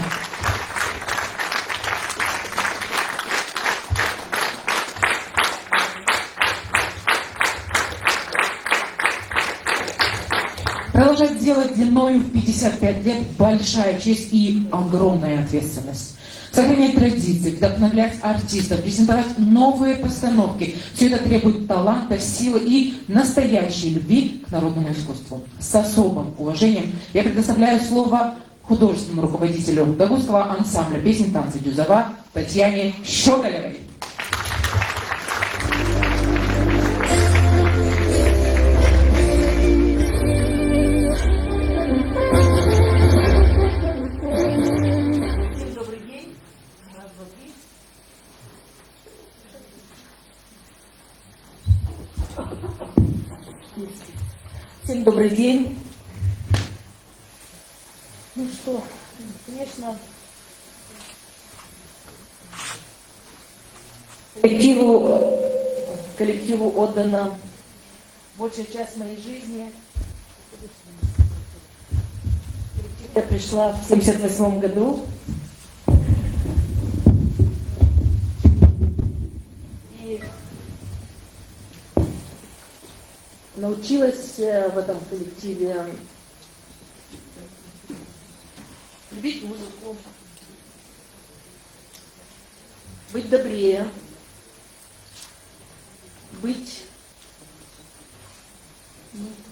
Speaker 1: Продолжать делать длиною в 55 лет большая честь и огромная ответственность. Сохранять традиции, вдохновлять артистов, презентовать новые постановки. Все это требует таланта, силы и настоящей любви к народному искусству. С особым уважением я предоставляю слово художественному руководителю Дагурского ансамбля песен танца Дюзова Татьяне Щеголевой.
Speaker 4: Всем добрый день. Ну что, конечно, коллективу отдана большая часть моей жизни. Я пришла в 1978 году. И научилась в этом коллективе любить музыку, быть добрее,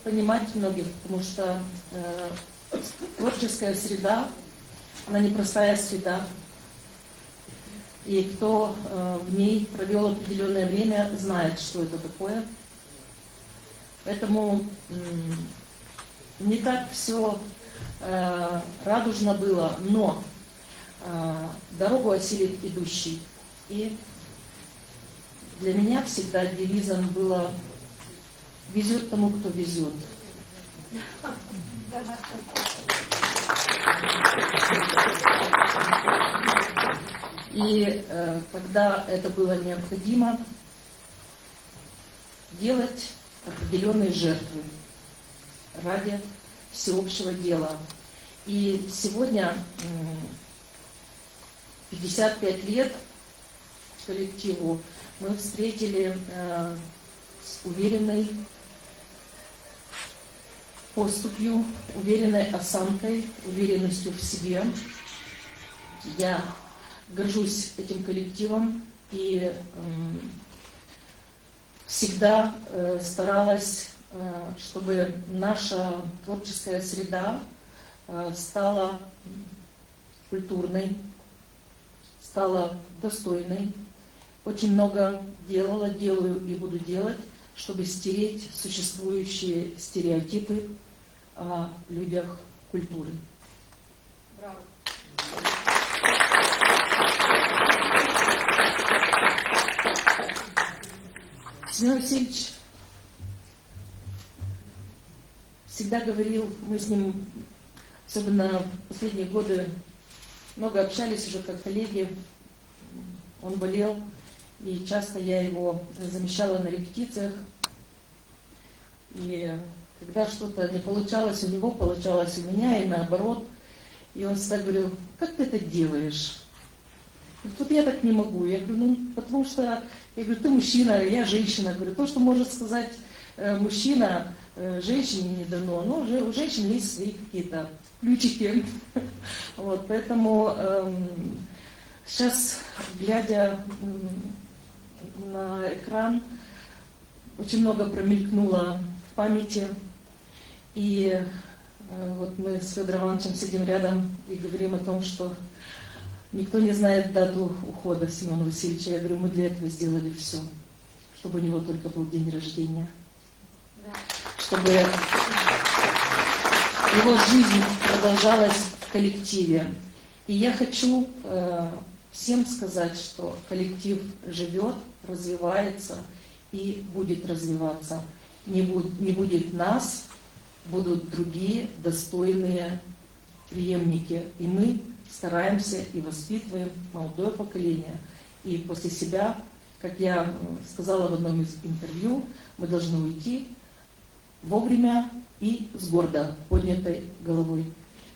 Speaker 4: понимать многих, потому что творческая среда, она непростая среда. И кто в ней провел определенное время, знает, что это такое. Поэтому не так все радужно было, но дорогу осилит идущий. И для меня всегда девизом было «Везет тому, кто везет». И когда это было необходимо, делать определенные жертвы ради всеобщего дела. И сегодня 55 лет коллективу мы встретили с уверенной поступью, уверенной осанкой, уверенностью в себе. Я горжусь этим коллективом и всегда старалась, чтобы наша творческая среда стала культурной, стала достойной. Очень много делала, делаю и буду делать, чтобы стереть существующие стереотипы о людях культуры. Браво. Семен Васильевич всегда говорил, мы с ним, особенно в последние годы, много общались уже как коллеги. Он болел, и часто я его замещала на репетициях. И когда что-то не получалось у него, получалось у меня, и наоборот. И он всегда говорил: как ты это делаешь? Вот я так не могу. Я говорю, ну, потому что, я говорю, ты мужчина, я женщина. Говорю, то, что может сказать мужчина, женщине не дано. Но уже у женщин есть свои какие-то ключики. Вот, поэтому сейчас, глядя на экран, очень много промелькнуло в памяти. И вот мы с Федором Ивановичем сидим рядом и говорим о том, что никто не знает дату ухода Семена Васильевича. Я говорю, мы для этого сделали все, чтобы у него только был день рождения. Да. Чтобы его жизнь продолжалась в коллективе. И я хочу всем сказать, что коллектив живет, развивается и будет развиваться. Не будет нас, будут другие достойные преемники. И мы стараемся и воспитываем молодое поколение. И после себя, как я сказала в одном из интервью, мы должны уйти вовремя и с гордо поднятой головой.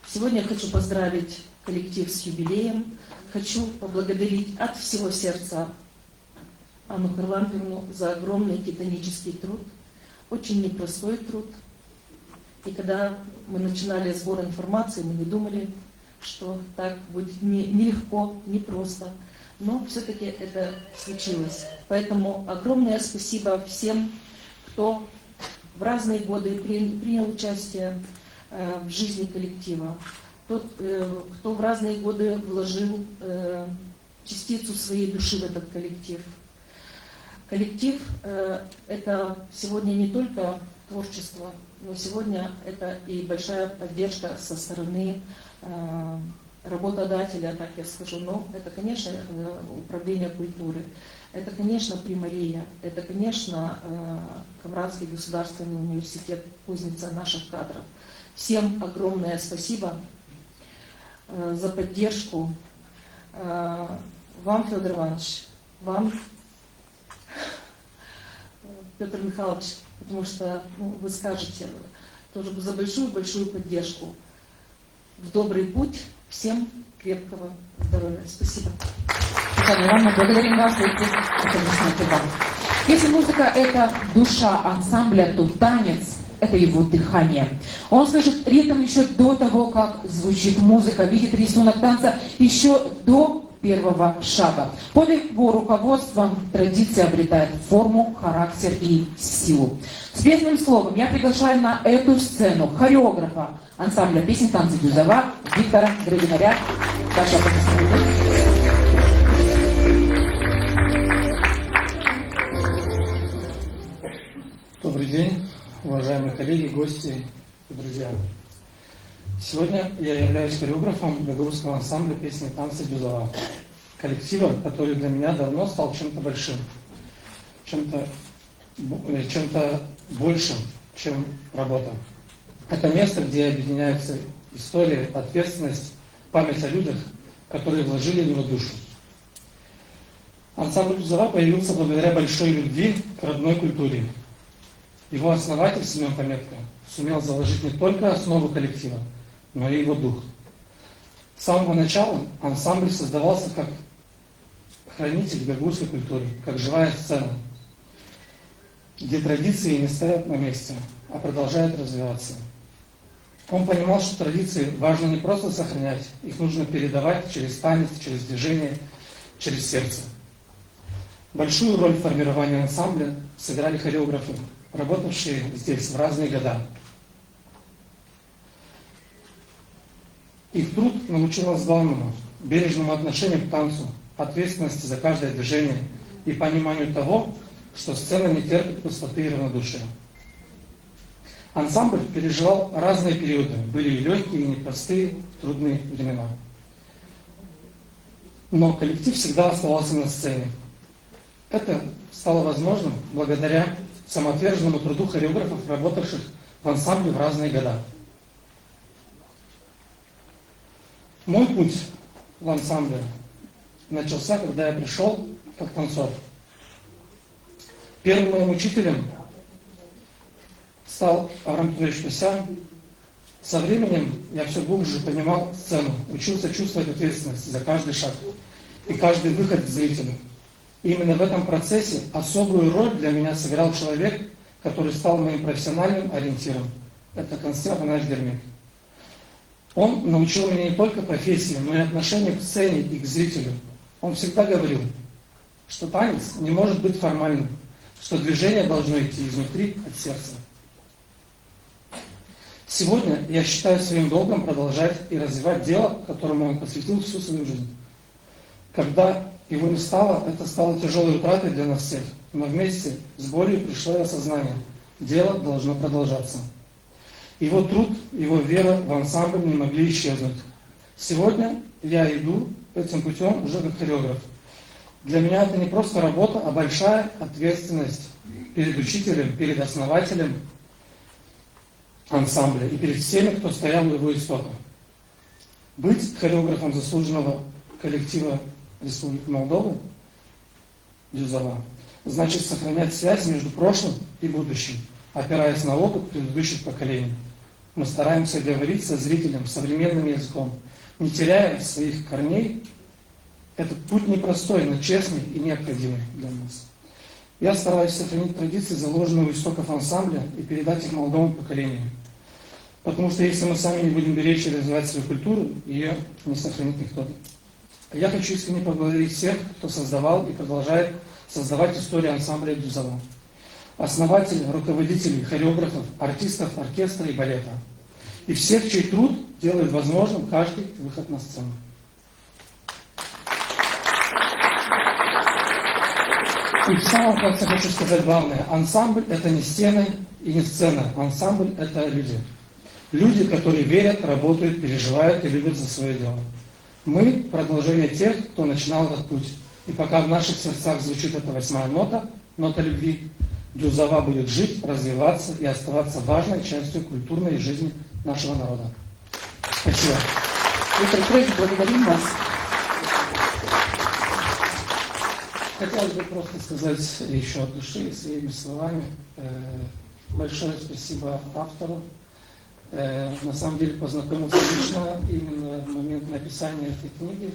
Speaker 4: Сегодня я хочу поздравить коллектив с юбилеем. Хочу поблагодарить от всего сердца Анну Харлампиевну за огромный титанический труд. Очень непростой труд. И когда мы начинали сбор информации, мы не думали, что так будет нелегко, непросто. Но все-таки это случилось. Поэтому огромное спасибо всем, кто в разные годы принял участие в жизни коллектива. Тот, кто в разные годы вложил частицу своей души в этот коллектив. Коллектив это сегодня не только творчество, но сегодня это и большая поддержка со стороны работодателя, так я скажу. Но это, конечно, управление культуры, это, конечно, Примария, это, конечно, Камрадский государственный университет, кузница наших кадров. Всем огромное спасибо за поддержку. Вам, Федор Иванович, вам, Петр Михайлович, потому что вы скажете тоже за большую-большую поддержку. В добрый путь. Всем крепкого здоровья. Спасибо.
Speaker 1: Татьяна Ивановна, благодарим вас за эти слова. Если музыка – это душа ансамбля, то танец – это его дыхание. Он слышит ритм еще до того, как звучит музыка, видит рисунок танца еще до первого шага. Под его руководством традиция обретает форму, характер и силу. С песным словом я приглашаю на эту сцену хореографа ансамбля песен танцы Дюзова Виктора Гребинаря. Ваши аплодисменты.
Speaker 6: Добрый день, уважаемые коллеги, гости и друзья. Сегодня я являюсь хореографом белорусского ансамбля песни танцы Дюзова, коллектива, который для меня давно стал чем-то большим, чем-то большим, чем работа. Это место, где объединяются история, ответственность, память о людях, которые вложили в него душу. Ансамбль Дюзова появился благодаря большой любви к родной культуре. Его основатель Семен Пометко сумел заложить не только основу коллектива, но и его дух. С самого начала ансамбль создавался как хранитель белорусской культуры, как живая сцена, где традиции не стоят на месте, а продолжают развиваться. Он понимал, что традиции важно не просто сохранять, их нужно передавать через память, через движение, через сердце. Большую роль в формировании ансамбля сыграли хореографы, работавшие здесь в разные года. Их труд научил нас главному – бережному отношению к танцу, ответственности за каждое движение и пониманию того, что сцена не терпит пустоты и равнодушия. Ансамбль переживал разные периоды, были и легкие, и непростые, трудные времена. Но коллектив всегда оставался на сцене. Это стало возможным благодаря самоотверженному труду хореографов, работавших в ансамбле в разные года. Мой путь в ансамбле начался, когда я пришел как танцор. Первым моим учителем стал Авраам Петрович Песян. Со временем я все глубже понимал сцену, учился чувствовать ответственность за каждый шаг и каждый выход к зрителю. И именно в этом процессе особую роль для меня сыграл человек, который стал моим профессиональным ориентиром. Это Константин Афанасьевич Дермик. Он научил меня не только профессии, но и отношению к сцене и к зрителю. Он всегда говорил, что танец не может быть формальным, что движение должно идти изнутри, от сердца. Сегодня я считаю своим долгом продолжать и развивать дело, которому он посвятил всю свою жизнь. Когда его не стало, это стало тяжелой утратой для нас всех, но вместе с болью пришло и осознание – дело должно продолжаться. Его труд, его вера в ансамбль не могли исчезнуть. Сегодня я иду этим путем уже как хореограф. Для меня это не просто работа, а большая ответственность перед учителем, перед основателем ансамбля и перед всеми, кто стоял у его истока. Быть хореографом заслуженного коллектива Республики Молдова, Дюзова, значит сохранять связь между прошлым и будущим, опираясь на опыт предыдущих поколений. Мы стараемся говорить со зрителем современным языком, не теряя своих корней. Этот путь непростой, но честный и необходимый для нас. Я стараюсь сохранить традиции, заложенные у истоков ансамбля, и передать их молодому поколению. Потому что если мы сами не будем беречь и развивать свою культуру, ее не сохранит никто. Я хочу искренне поблагодарить всех, кто создавал и продолжает создавать историю ансамбля «Дюзова». Основателей, руководителей, хореографов, артистов, оркестра и балета. И всех, чей труд делает возможным каждый выход на сцену. И в самом конце хочу сказать главное. Ансамбль – это не стены и не сцена. Ансамбль – это люди. Люди, которые верят, работают, переживают и любят за свое дело. Мы – продолжение тех, кто начинал этот путь. И пока в наших сердцах звучит эта 8-я нота, нота любви, Дюзова будет жить, развиваться и оставаться важной частью культурной жизни нашего народа. Спасибо.
Speaker 1: Виктор Петрович, благодарим вас.
Speaker 6: Хотелось бы просто сказать еще от души, своими словами. Большое спасибо автору. На самом деле познакомился лично именно в момент написания этой книги.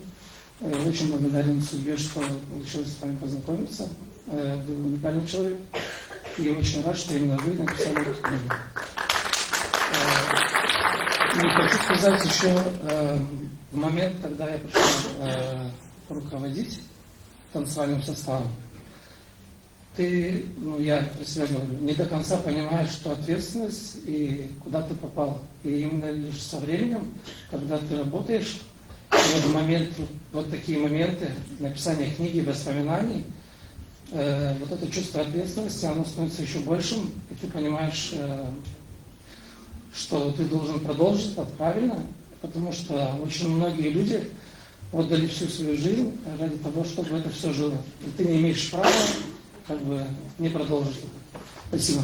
Speaker 6: Очень благодарен судьбе, что получилось с вами познакомиться. Вы уникальный человек. И очень рад, что именно вы написали эту книгу. И хочу сказать еще, в момент, когда я пришел руководить танцевальным составом, ты, я про себя говорю, не до конца понимаешь, что ответственность и куда ты попал. И именно лишь со временем, когда ты работаешь, в момент, вот такие моменты написания книги, воспоминаний, вот это чувство ответственности, оно становится еще большим, и ты понимаешь, что ты должен продолжить это правильно, потому что очень многие люди отдали всю свою жизнь ради того, чтобы это все жило. И ты не имеешь права не продолжить это. Спасибо.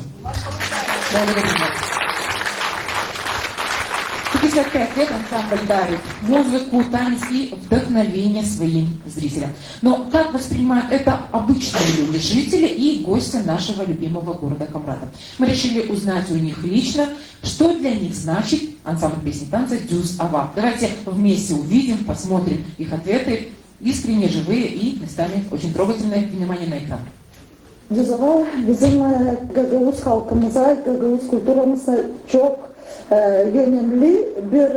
Speaker 1: Как ответ ансамбль дарит музыку, танец и вдохновение своим зрителям. Но как воспринимают это обычные люди, жители и гости нашего любимого города Камрата? Мы решили узнать у них лично, что для них значит ансамбль песни и танца «Дюзова». Давайте вместе увидим, посмотрим их ответы, искренне, живые и местами очень трогательные. Внимание на экран.
Speaker 9: Дюзова bizim Gagavuz halkımıza, Gagavuz kulturumuza çok önemli bir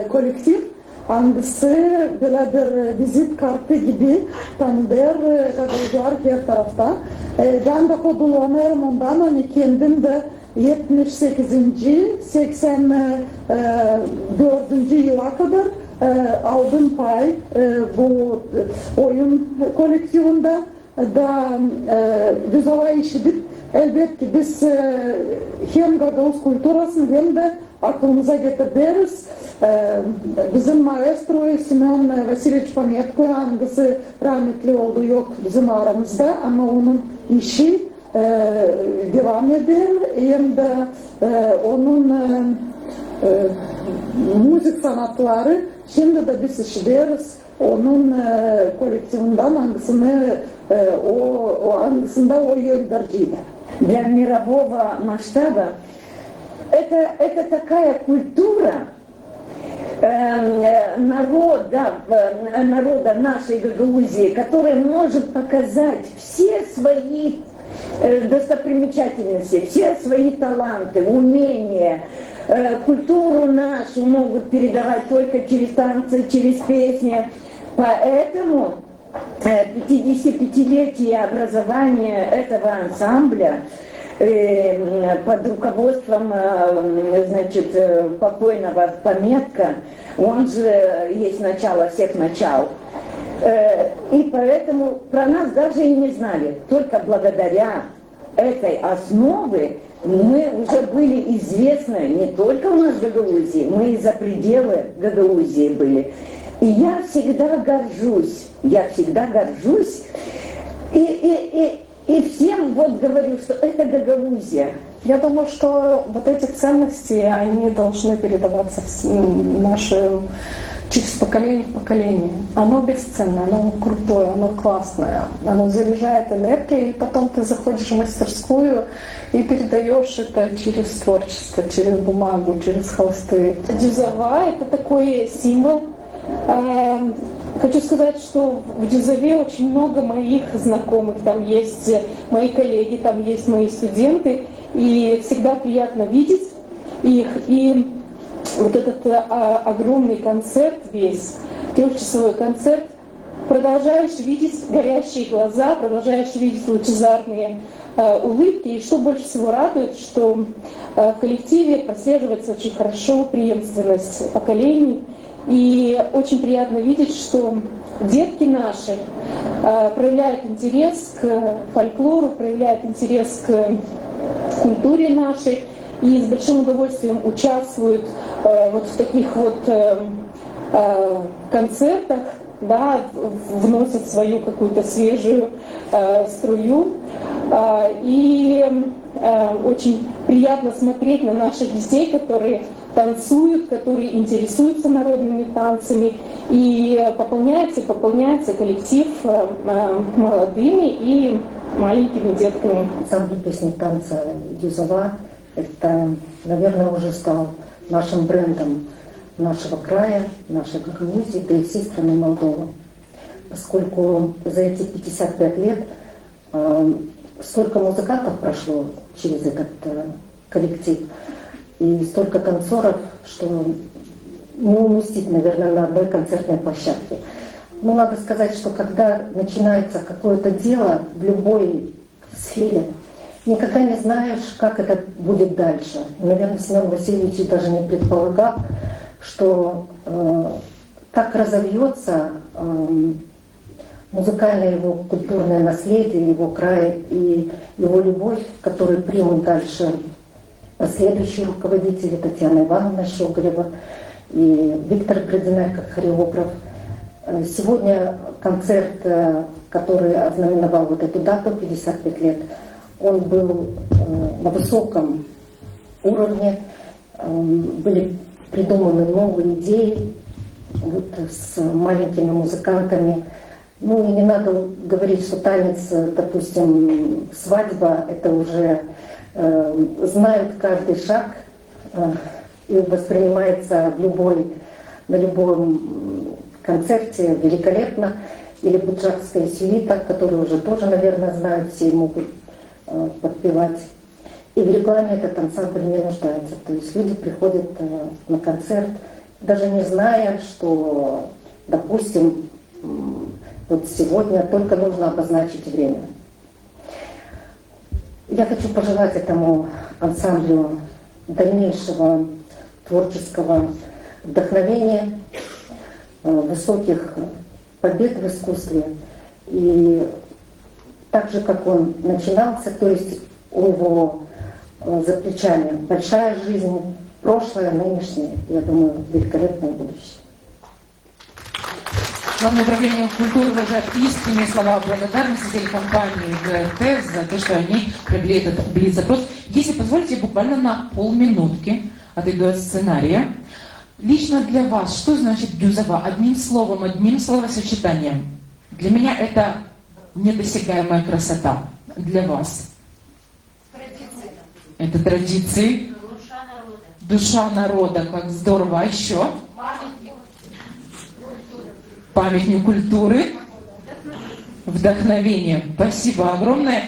Speaker 9: kolektif. Hangisi böyle bir vizit kartı gibi tanıdır Gagavuzlar her tarafta. Ben de kullanıyorum ondan, hani kendim de 78. 84. yıla kadar aldım pay bu oyun koleksiyonunda. Da Dюзова işidir. Elbette biz hem Gagavuz kulturasını hem de aklımıza getiririz. Bizim maestro Simeon Vasilievich Pametko, hangisi rahmetli oldu, yok bizim aramızda, ama onun işi devam eder. Hem de onun müzik sanatları şimdi de biz işleriz. Onun коллективundan hangisini hangisinde o yönderciyle.
Speaker 4: Для мирового масштаба это такая культура народа нашей Гагаузии, который может показать все свои достопримечательности, все свои таланты, умения, культуру нашу могут передавать только через танцы, через песни. Поэтому 55-летие образования этого ансамбля под руководством, покойного Пометка, он же есть начало всех начал. И поэтому про нас даже и не знали. Только благодаря этой основе мы уже были известны не только у нас в Гагаузии, мы и за пределы Гагаузии были. И я всегда горжусь, и всем говорю, что это Гагаузия.
Speaker 10: Я думаю, что вот эти ценности, они должны передаваться нашим через поколение в поколение. Оно бесценное, оно крутое, оно классное, оно заряжает энергией, и потом ты заходишь в мастерскую и передаешь это через творчество, через бумагу, через холсты. Дюзова — это такой символ. Хочу сказать, что в Дюзове очень много моих знакомых, там есть мои коллеги, там есть мои студенты, и всегда приятно видеть их. И вот этот огромный концерт весь, трехчасовой концерт, продолжаешь видеть горящие глаза, продолжаешь видеть лучезарные улыбки. И что больше всего радует, что в коллективе прослеживается очень хорошо преемственность поколений. И очень приятно видеть, что детки наши проявляют интерес к фольклору, проявляют интерес к культуре нашей и с большим удовольствием участвуют вот в таких вот концертах, да, вносят свою какую-то свежую струю. И очень приятно смотреть на наших детей, которые танцуют, которые интересуются народными танцами. И пополняется коллектив молодыми и маленькими детками.
Speaker 2: Ансамбль песни танца «Дюзова» — это, наверное, уже стал нашим брендом нашего края, нашей Грузии, да и всей страны Молдовы. Поскольку за эти 55 лет столько музыкантов прошло через этот коллектив, и столько танцоров, что не уместить, наверное, на одной концертной площадке. Но надо сказать, что когда начинается какое-то дело в любой сфере, никогда не знаешь, как это будет дальше. Наверное, Семен Васильевич даже не предполагал, что так разовьется музыкальное его культурное наследие, его край и его любовь, которую примут дальше последующие руководители, Татьяна Ивановна Щеголева и Виктор Градинай как хореограф. Сегодня концерт, который ознаменовал вот эту дату, 55 лет, он был на высоком уровне, были придуманы новые идеи вот, с маленькими музыкантами. Ну и не надо говорить, что танец, допустим, свадьба, это уже знают каждый шаг и воспринимается на любом концерте великолепно. Или буджакская сюита, которую уже тоже, наверное, знают, все могут подпевать. И в рекламе этот ансамбль не нуждается. То есть люди приходят на концерт, даже не зная, что, допустим, вот сегодня только нужно обозначить время. Я хочу пожелать этому ансамблю дальнейшего творческого вдохновения, высоких побед в искусстве. И так же, как он начинался, то есть у него за плечами большая жизнь, прошлое, нынешнее, я думаю, великолепное будущее.
Speaker 1: Главное управление культуры выражает искренние слова благодарности телекомпании ГРТ за то, что они провели этот блиц-опрос. Если позволите, буквально на полминутки отойду от сценария. Лично для вас, что значит Дюзова? Одним словосочетанием. Для меня это недосягаемая красота. Для вас?
Speaker 2: Традиции.
Speaker 1: Это традиции.
Speaker 2: Душа народа.
Speaker 1: Душа народа, как здорово. А еще? Памятник культуры. Вдохновение. Спасибо огромное.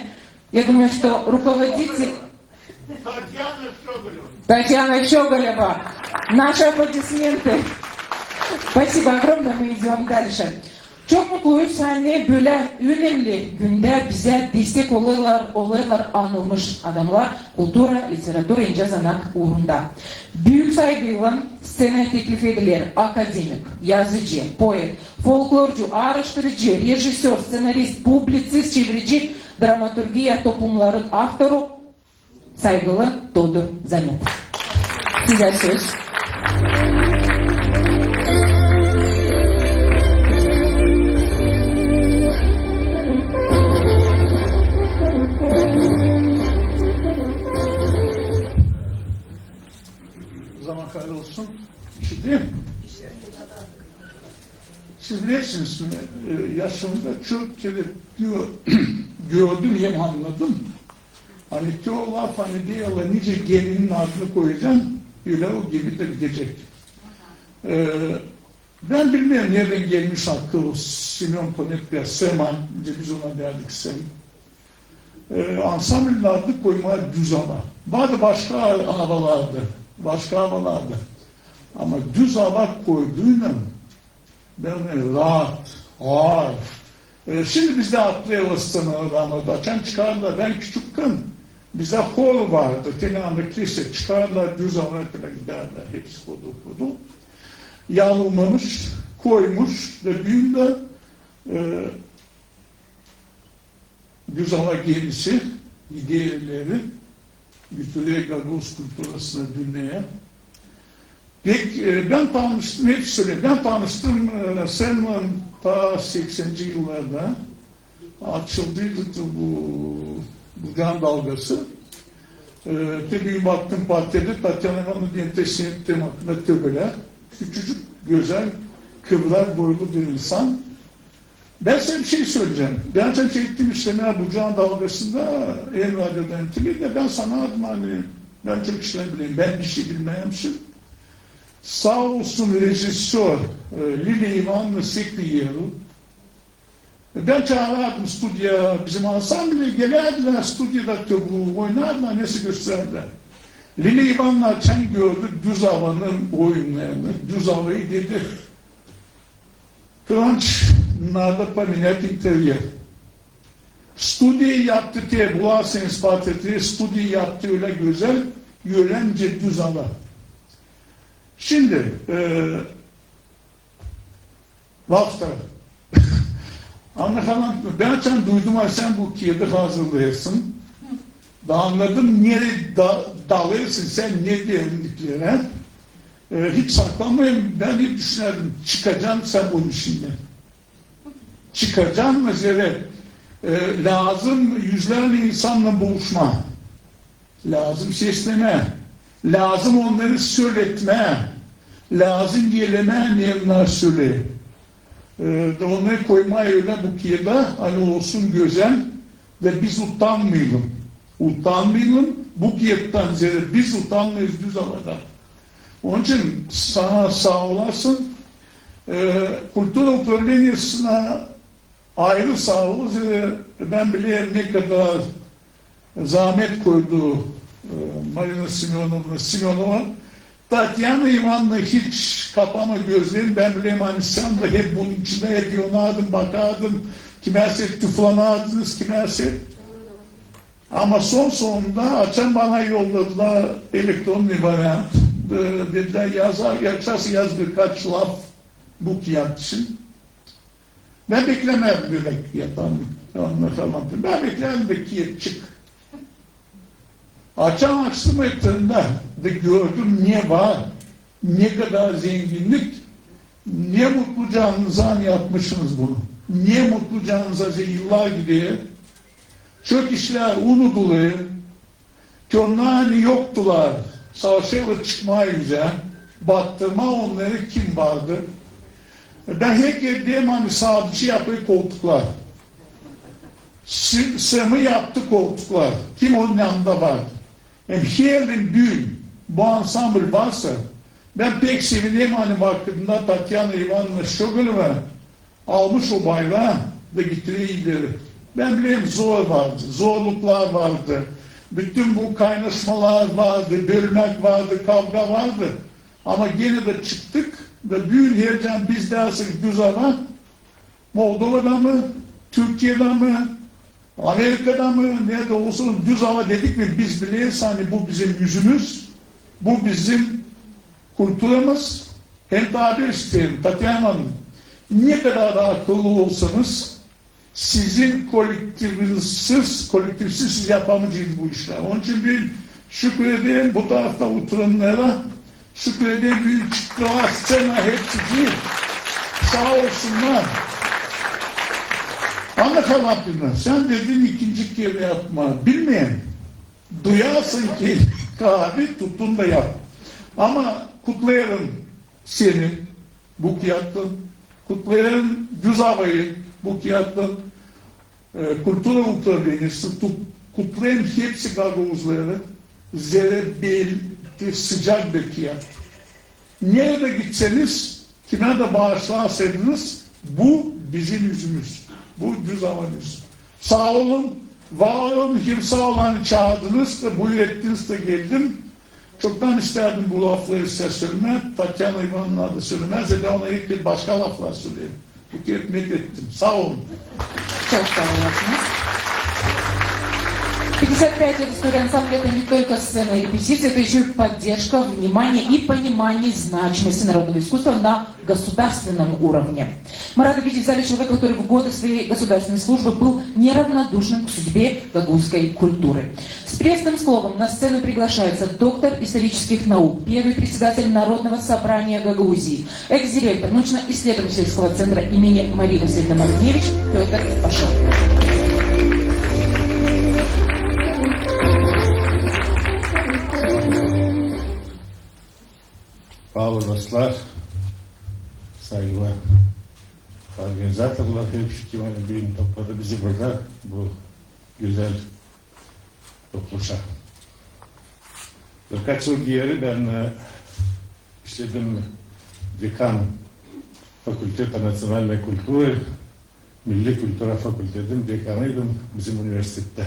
Speaker 1: Я думаю, что руководитель... Татьяна Щеголева. Наши аплодисменты. Спасибо огромное. Мы идем дальше. Çok mutluyuz seninle böyle önemli günde bize destek olaylar anılmış adamlar kultura, literatüra, ince sanat uğrunda. Büyük saygıyla scenaya teklif edilir akademik, yazıcı, poet, folklorcu, araştırıcı, rejisör, senarist, publisist, çevirici, dramaturgiya toplumların avtoru saygılı Todor Zamet. Size söz.
Speaker 11: Zaman hayırlı olsun. Şimdi siz bilirsiniz yaşımda çok kere gördüm, hem anladım. Hani o laf hani diyorlar nice gelinin adını koyacaksın, öyle o gibi de gidecek. Ben bilmiyorum nereden gelmiş akıl, Simeon Ponetler, Seman, biz ona derdik Sem. Ansamble'nin adını koymaya Düzava. Bazı başka havalardı. Ama düz hava koyduğuyla böyle rahat, ağır. Şimdi biz de atlayalım sınırlarına. Açan çıkarlar. Ben küçükken bize hol vardı. Tenanda kilise çıkarlar, düz hava giderler. Hepsi kodu. Yağılmamış, koymuş ve büyüğünde düz hava gemisi giderleri götürüyor Gagavuz kulturasına dünyaya. Ben tanıştım, hep söyleyeyim, ben tanıştım Selman ta 80. yıllarda açıldıydı bu can dalgası. Tabii baktım partide Tatyana Hanım'ın diyentesini ettiğim hakkında töbeler. Küçücük, güzel, kıvrak boylu bir insan. Ben size bir şey söyleyeceğim. Ben sana çektiğim işlemler bu can dalgasında en radyodan de ben sana adım hani ben çok işler bileyim. Ben bir şey bilmeyemsin. Sağ olsun rejisör Lili İvan'la Sekliyeru. Ben çağırdım stüdyoya, bizim ansambile gelirdiler stüdyoda bu oynarlar, nesi gösterdiler. Lili İvan'la sen gördük düz havanın oyunlarını, düz havayı dedi. Kıvanç Narda Paminat İnteriyer. Stüdyoyu yaptı diye bulasın ispat etti, stüdyoyu yaptı öyle güzel, yölence düz hava. Şimdi, lafta, anlatan, ben sen duydum ha sen bu kiyede hazırlayasın. Da anladım, nereye dalıyorsun sen ne diyemdiklerine. Hiç saklanmayayım, ben hep düşünürdüm, çıkacaksın sen onun içinden. Çıkacaksın mesela, lazım yüzlerce insanla buluşma, lazım sesleme, lazım onları söyletme, lazım geleme niyeler söyle. Onları koymaya öyle bu kiyede, hani olsun güzel ve biz utanmayalım. Utanmayalım, bu kiyeden ziyade biz utanmayız düz havada. Onun için sana sağ olasın. Kültür Upravleni'sine ayrı sağ olasın. Ben biliyorum ne kadar zahmet koydu Marina Simonova. Tatyana İvan'la hiç kapama gözlerim. Ben bileyim hani sen de hep bunun içinde hep yonardın, bakardın. Kimerse tuflanardınız, kimerse. Ama sonunda açan bana yolladılar elektronlu variant. Dediler yaz birkaç laf bu kıyat için. Ben beklemem böyle kıyatan. Ben beklerim de kıyat çık. Açan açtım ekranında ve gördüm ne var, ne kadar zenginlik, ne mutlu canınıza yapmışsınız bunu. Ne mutlu canınıza yıllar gidiyor. Çok işler unutuluyor. Ki onlar yoktular. Savaşa çıkmayınca baktırma onları kim vardı? Ben hep geldiğim hani sadece yaptığı koltuklar. Sığımı yaptı koltuklar. Kim onun yanında vardı? Hem yerin düğün, bu ansambl varsa, ben pek sevineyim hani vaktinde Tatyana İvan'la Şogulova almış o bayrağı ve getiriyor ileri. Ben bileyim zor vardı, zorluklar vardı. Bütün bu kaynaşmalar vardı, bölmek vardı, kavga vardı. Ama gene de çıktık ve büyük heyecan biz dersek düz hava, Moldova'da mı, Türkiye'de mi, Amerika'da mı, nerede olsun düz hava dedik ve biz biliyoruz hani bu bizim yüzümüz, bu bizim kültürümüz. Hem tabir isterim Tatyana Hanım, ne kadar da akıllı olsanız, sizin kolektifsiz yapamayacağız bu işler. Onun için bir şükredeyim bu tarafta oturanlara, şükredeyim büyük çıktılar, scena hepsi değil. Sağ olsunlar. Anlatamadın. Sen dedin ikinci kere yapma. Bilmeyen. Duyarsın ki kahve tutun da yap. Ama kutlayalım seni bu kıyatın. Kutlayalım düz havayı bu kıyatın. Kültür Upravleni'si kutlayalım hepsi Gagavuzları. Zerre sıcak bir kıyat. Nerede gitseniz, kime de bağışlarsanız bu bizim yüzümüz. Bu düz havanız. Sağ olun, var olun, kim sağ olanı çağırdınız da buyur ettiniz de geldim. Çoktan isterdim bu lafları size söylemek. Tatyana İvanovna da söylemez. De ona ilk bir başka laflar söyleyeyim. Bu kez ettim. Sağ olun.
Speaker 1: Çok sağ olun. 55 лет истории ансамбля — это не только сцена и репетиции, это еще и поддержка, внимание и понимание значимости народного искусства на государственном уровне. Мы рады видеть в зале человека, который в годы своей государственной службы был неравнодушным к судьбе гагаузской культуры. С приветственным словом на сцену приглашается доктор исторических наук, первый председатель Народного собрания Гагаузии, экс-директор научно-исследовательского центра имени Марии Васильевны Маргневич Петр Паша.
Speaker 12: Bağlı dostlar, saygılar, organizatorlar, hepsi ki bugün topladı bizi burada, bu güzel topluşa. Birkaç yıl geri ben işledim dekan Fakültete Nasyonalnej Kultury, Milli Kültüra Fakültetin dekanıydım bizim üniversitede.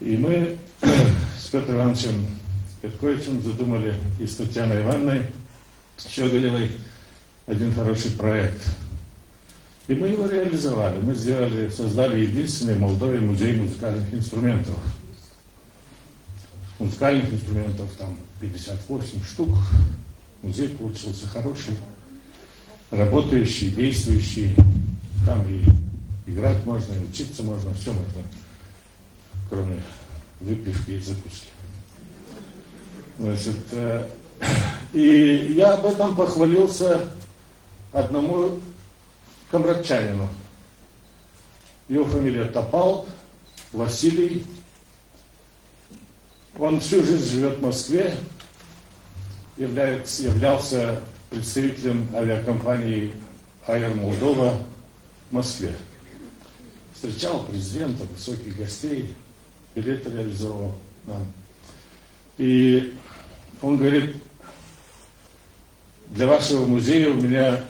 Speaker 12: И мы с Петром Ивановичем Петковичем задумали и с Татьяной Ивановной Щеголевой один хороший проект. И мы его реализовали. Мы создали единственный в Молдове музей музыкальных инструментов. Музыкальных инструментов там 58 штук. Музей получился хороший, работающий, действующий. Там и играть можно, и учиться можно, все можно, кроме выпивки и закуски. Значит, и я об этом похвалился одному камрадчанину. Его фамилия Топал, Василий. Он всю жизнь живет в Москве, являлся представителем авиакомпании «Аэр Молдова» в Москве. Встречал президента, высоких гостей, билеты реализовал нам. И он говорит, для вашего музея у меня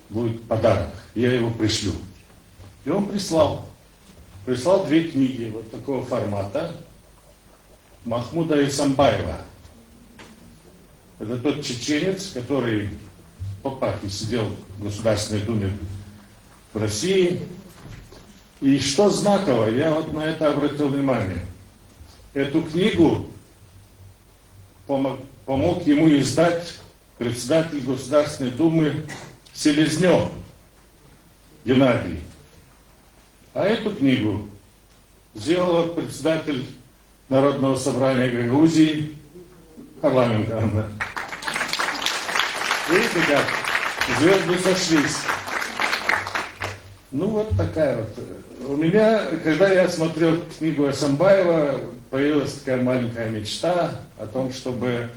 Speaker 12: будет подарок, я его пришлю. И он прислал 2 книги вот такого формата Махмуда Исамбаева. Это тот чеченец, который по Папахе сидел в Государственной Думе в России. И что знаково, я вот на это обратил внимание. Эту книгу помог ему издать председатель Государственной Думы Селезнев Геннадий. А эту книгу сделала председатель Народного собрания Гагаузии Харламенко Анна. Видите как? Звезды сошлись. Ну вот такая вот. У меня, когда я смотрел книгу Асамбаева, появилась такая маленькая мечта о том, чтобы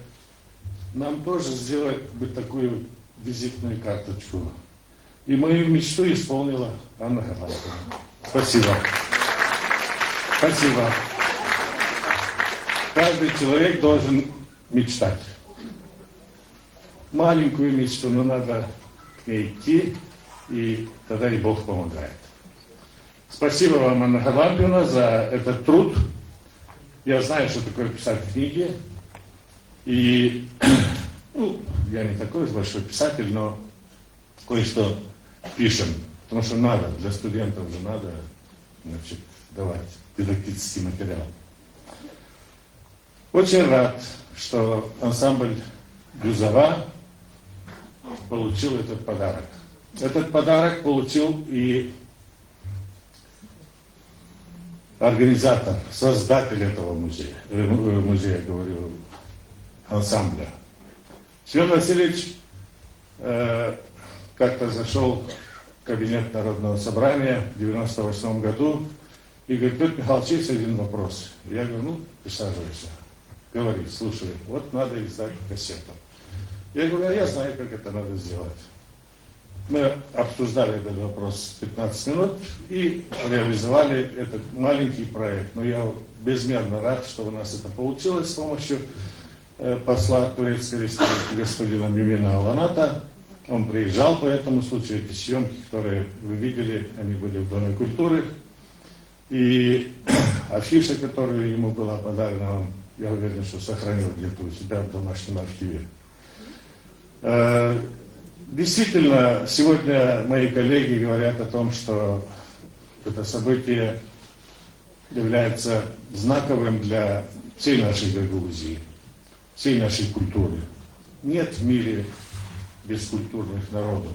Speaker 12: нам тоже сделать бы такую визитную карточку. И мою мечту исполнила Анна Харламенко. Спасибо. Спасибо. Каждый человек должен мечтать. Маленькую мечту, но надо к ней идти, и тогда и Бог помогает. Спасибо вам, Анна Харламовна, за этот труд. Я знаю, что такое писать книги. И я не такой большой писатель, но кое-что пишем. Потому что надо, для студентов же надо, значит, давать дидактический материал. Очень рад, что ансамбль «Гюзова» получил этот подарок. Этот подарок получил и организатор, создатель этого музея, говорю, ансамбля. Семен Васильевич как-то зашел в кабинет Народного собрания в 1998 году и говорит: Петр Михайлович, есть один вопрос. Я говорю: ну, присаживайся. Говори, слушай, вот надо издать кассету. Я говорю: а я знаю, как это надо сделать. Мы обсуждали этот вопрос 15 минут и реализовали этот маленький проект. Но я безмерно рад, что у нас это получилось с помощью посла Турецкой Республики господина Мимина Аланата. Он приезжал по этому случаю. Эти съемки, которые вы видели, они были в Доме культуры. И афиша, которая ему была подарена, он я уверен, что сохранил где-то у себя в домашнем архиве. Действительно, сегодня мои коллеги говорят о том, что это событие является знаковым для всей нашей Гагаузии, всей нашей культуры. Нет в мире бескультурных народов.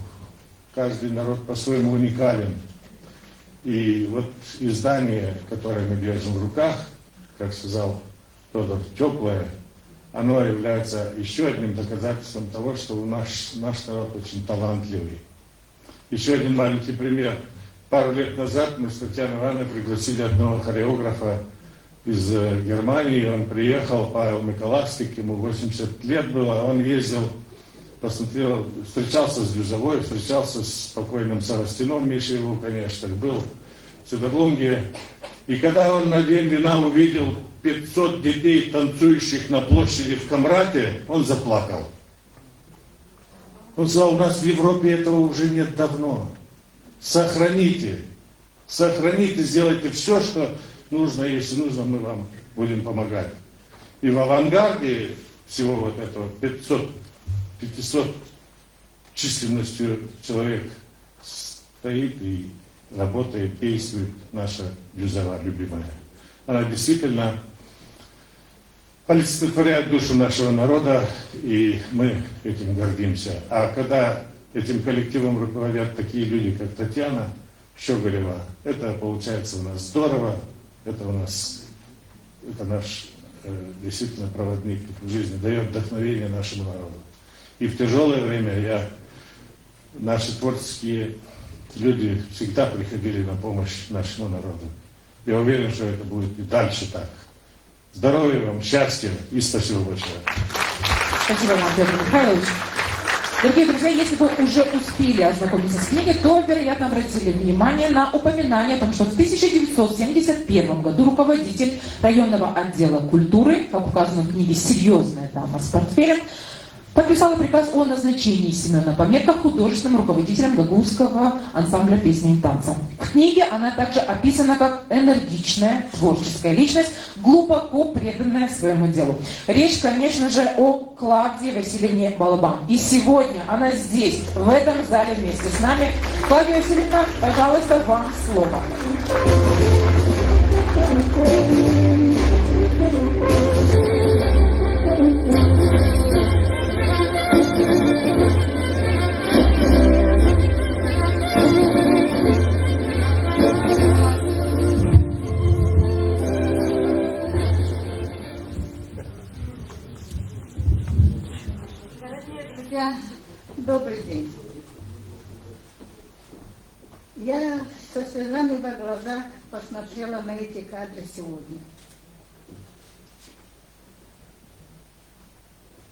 Speaker 12: Каждый народ по-своему уникален. И вот издание, которое мы держим в руках, как сказал Тодор, теплое, оно является еще одним доказательством того, что наш народ очень талантливый. Еще один маленький пример. Пару лет назад мы с Татьяной Ивановной пригласили одного хореографа из Германии. Он приехал, Павел Миколастик, ему 80 лет было. Он ездил, посмотрел, встречался с Дюзовой, встречался с покойным Савастином Мишевым, конечно, был в Сидорлунге. И когда он на День вина увидел 500 детей, танцующих на площади в Камрате, он заплакал. Он сказал, у нас в Европе этого уже нет давно. Сохраните, сделайте все, что нужно, если нужно, мы вам будем помогать. И в авангарде всего вот этого 500 численностью человек стоит и работает, действует наша Дюзова любимая. Она действительно олицетворяет душу нашего народа, и мы этим гордимся. А когда этим коллективом руководят такие люди, как Татьяна Щеголева, это получается у нас здорово, это наш действительно проводник в жизни, дает вдохновение нашему народу. И в тяжелое время наши творческие люди всегда приходили на помощь нашему народу. Я уверен, что это будет и дальше так. Здоровья вам, счастья и спасибо большое.
Speaker 1: Спасибо вам, Петр Михайлович. Дорогие друзья, если вы уже успели ознакомиться с книгой, то, вероятно, обратили внимание на упоминание о том, что в 1971 году руководитель районного отдела культуры, как указано в книге «Серьезная дама с портфелем», подписала приказ о назначении Семена Померка художественным руководителем Гагаузского ансамбля песни и танца. В книге она также описана как энергичная, творческая личность, глубоко преданная своему делу. Речь, конечно же, о Клавдии Васильевне Балабан. И сегодня она здесь, в этом зале вместе с нами. Клавдия Васильевна, пожалуйста, вам слово.
Speaker 4: Добрый день. Я со слезами во глазах посмотрела на эти кадры сегодня.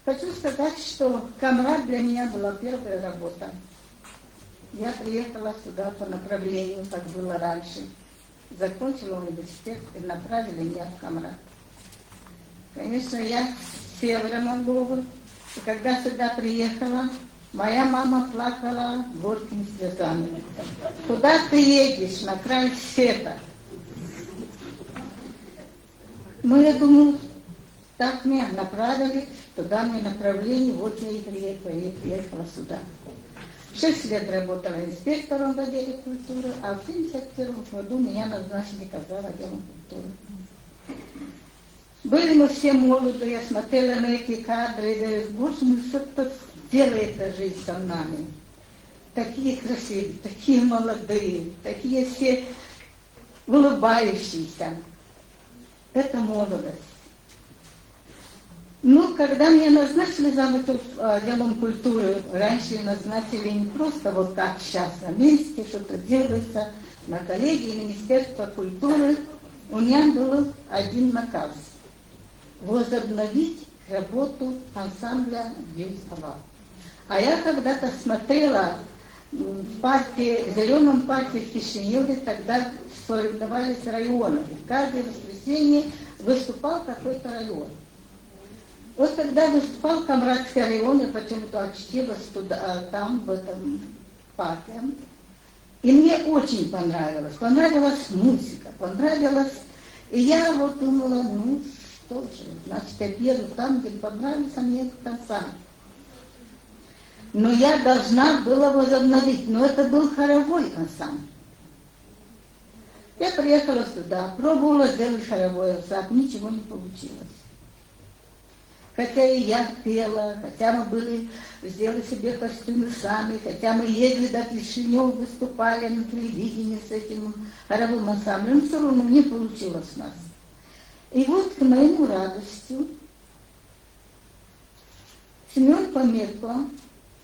Speaker 4: Хочу сказать, что Камрад для меня была первая работа. Я приехала сюда по направлению, как было раньше. Закончила университет и направили меня в Камрад. Конечно, я с севера Молдовы. И когда сюда приехала, моя мама плакала горькими слезами. Куда ты едешь, на край света? Ну, я думаю, так меня направили, туда мне направление, вот я и приехала сюда. 6 лет работала инспектором в отделе культуры, а в 1971 году меня назначили казар отделом культуры. Были мы все молоды, я смотрела на эти кадры, и говорю, боже мой, что-то делает эта жизнь со нами. Такие красивые, такие молодые, такие все улыбающиеся. Это молодость. Ну, когда меня назначили отделом культуры, раньше назначили не просто вот как сейчас на месте, что-то делается, на коллегии Министерства культуры, у меня был один наказ. Возобновить работу ансамбля Дюзова. А я когда-то смотрела в партии, в Зеленом партии в Кишиневе, тогда соревновались районы. И каждое воскресенье выступал какой-то район. Вот когда выступал Камрадский район, я почему-то очтилась туда, там, в этом партии. И мне очень понравилась музыка, понравилась. И я вот думала, ну, тоже. Значит, я еду там, где понравится мне этот ансамбль. Но я должна была возобновить, но это был хоровой ансамбль. Я приехала сюда, пробовала сделать хоровой ансамбль, ничего не получилось. Хотя и я пела, хотя мы сделали себе костюмы сами, хотя мы ездили до Кишинева, выступали на телевидении с этим хоровым ансамблем, но все равно не получилось у нас. И вот, к моему радостью, Семен Померко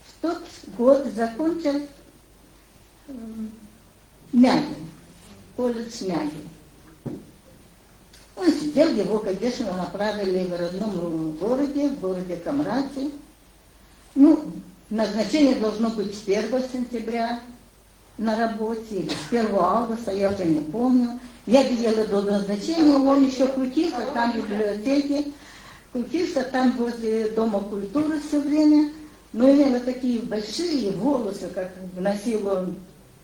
Speaker 4: в тот год закончил Мяги, колледж Мяги. Он сидел, его, конечно, направили в родном городе, в городе Камрате. Ну, назначение должно быть с 1 сентября на работе, или с 1 августа, я уже не помню. Я видела до назначения, он еще крутился там в библиотеке, крутился там возле Дома культуры все время, но имел такие большие волосы, как носил он,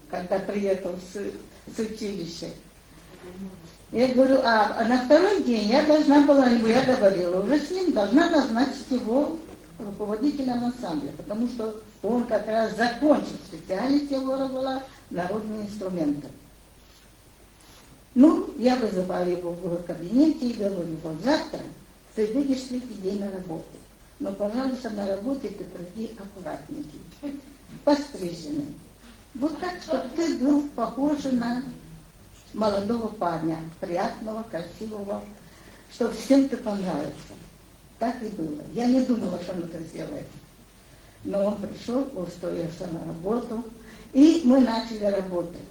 Speaker 4: когда приехал с училища. Я говорю, а на второй день я должна была, я говорила, уже с ним должна назначить его руководителем ансамбля, потому что он как раз закончил специальность, его была народные инструменты. Ну, я вызываю его в кабинете и говорю, вот завтра ты будешь третий день на работе, но, пожалуйста, на работе ты приди аккуратненький, постриженный. Вот так, чтобы ты был похож на молодого парня, приятного, красивого, чтобы всем ты понравился. Так и было. Я не думала, что он это сделает. Но он пришел, устроился на работу, и мы начали работать.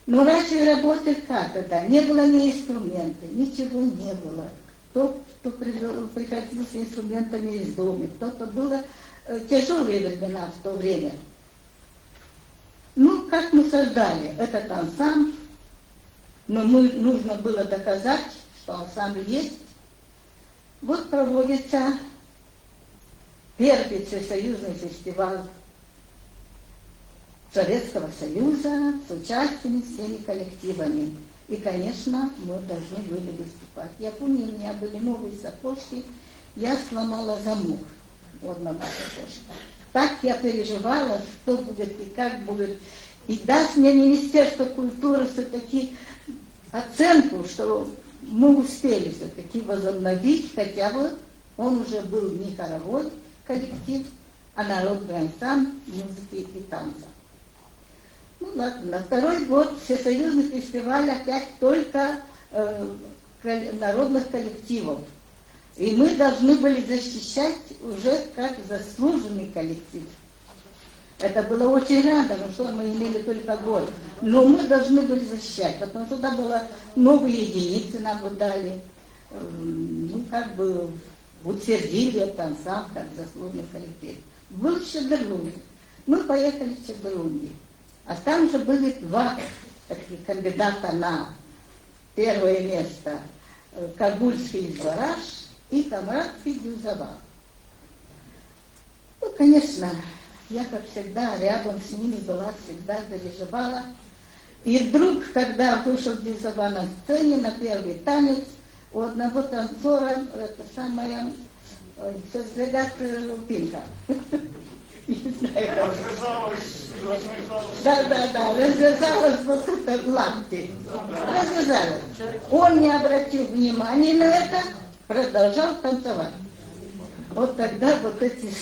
Speaker 4: Но начали работать как тогда? Не было ни инструмента, ничего не было. Кто приходил с инструментами из дома, кто-то было тяжелые времена в то время. Ну, как мы создали этот ансамбль, но нужно было доказать, что ансамбль есть. Вот проводится первый всесоюзный фестиваль Советского Союза с участием всеми коллективами. И, конечно, мы должны были выступать. Я помню, у меня были новые сапожки, я сломала замок у одного сапожка. Так я переживала, что будет и как будет. И даст мне Министерство культуры все-таки оценку, что мы успели все-таки возобновить, хотя бы он уже был не хоровой коллектив, а народный ансамбль музыки и танца. Ну ладно, на второй год всесоюзный фестиваль опять только народных коллективов. И мы должны были защищать уже как заслуженный коллектив. Это было очень рано, потому что мы имели только год. Но мы должны были защищать, потому что туда было новые единицы нам дали. Ну, как бы утвердили этот ансамбль как заслуженный коллектив. Был Щедрлунг. Мы поехали в Щедрунги. А там же были два таких кандидата на первое место. Кагульский Двараж и Камрадский Дюзова. Ну, конечно, я, как всегда, рядом с ними была, всегда переживала. И вдруг, когда вышел Дюзова на сцене, на первый танец, у одного танцора, это самое, Созлегат Пинка. Не знаю. Да, развязалась вот это лапти. Развязалась. Он не обратил внимания на это, продолжал танцевать. Вот тогда вот эти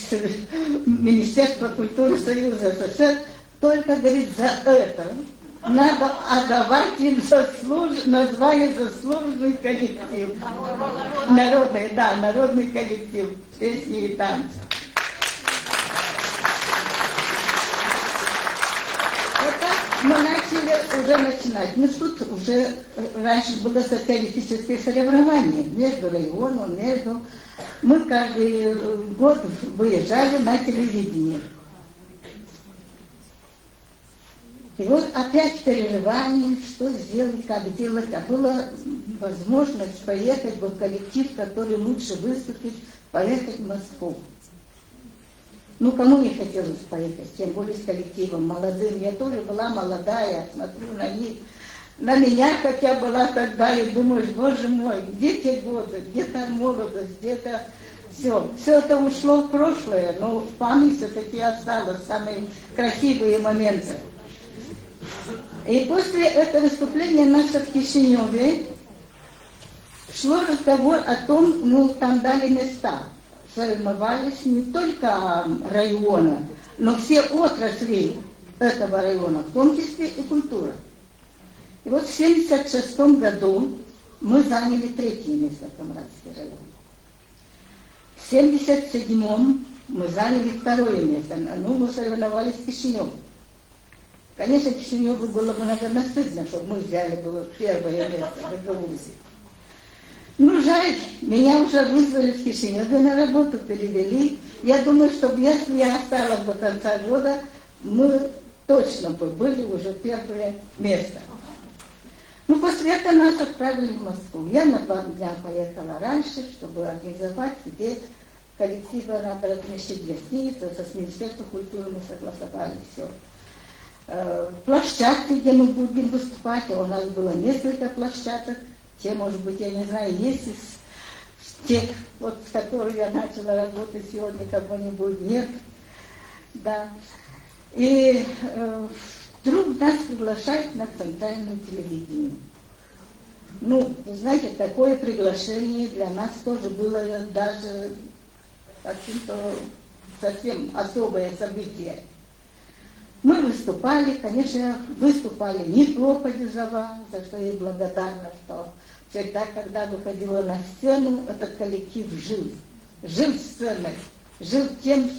Speaker 4: Министерство культуры Союза СССР только говорит, за это надо отдавать им название заслуженный коллектив. Народный коллектив песни и танца. Вот так мы начали уже начинать. Ну тут уже раньше было социалистическое соревнование между районом, между... Мы каждый год выезжали на телевидение. И вот опять переживание, что сделать, как делать. А была возможность поехать в коллектив, который лучше выступит, поехать в Москву. Ну, кому не хотелось поехать, тем более с коллективом молодым. Я тоже была молодая, смотрю на них. на меня, как я была тогда, и думаешь, боже мой, где те годы, где та молодость, где-то все. Все это ушло в прошлое, но в память все-таки осталось самые красивые моменты. И после этого выступления наше в Кишиневе шло разговор о том, ну, там дали места. Соревновались не только района, но все отрасли этого района, в том числе и культура. И вот в 1976 году мы заняли 3-е место в Камрадский район. В 1977 мы заняли 2-е место, ну, мы соревновались в Кишиневе. Конечно, Кишиневу было бы, наверное, стыдно, чтобы мы взяли было 1-е место в Гагаузии. Ну, жаль, меня уже вызвали в Кишиневе на работу, перевели. Я думаю, что если я осталась до конца года, мы точно бы были уже 1-е место. Ну, после этого нас отправили в Москву. Я на 2 дня поехала раньше, чтобы организовать, где коллективы надо размещить гостиницу, с Министерством культуры мы согласовали все. Площадки, где мы будем выступать, у нас было несколько площадок. Те, может быть, я не знаю, есть из тех, вот, с которыми я начала работать сегодня, кого-нибудь нет. Да. И вдруг нас приглашают на центральное телевидение. Ну, знаете, такое приглашение для нас тоже было даже каким-то совсем особое событие. Мы выступали, конечно, выступали не проповедь за что я благодарна, что всегда, когда выходила на сцену, этот коллектив жил сценой, жил тем,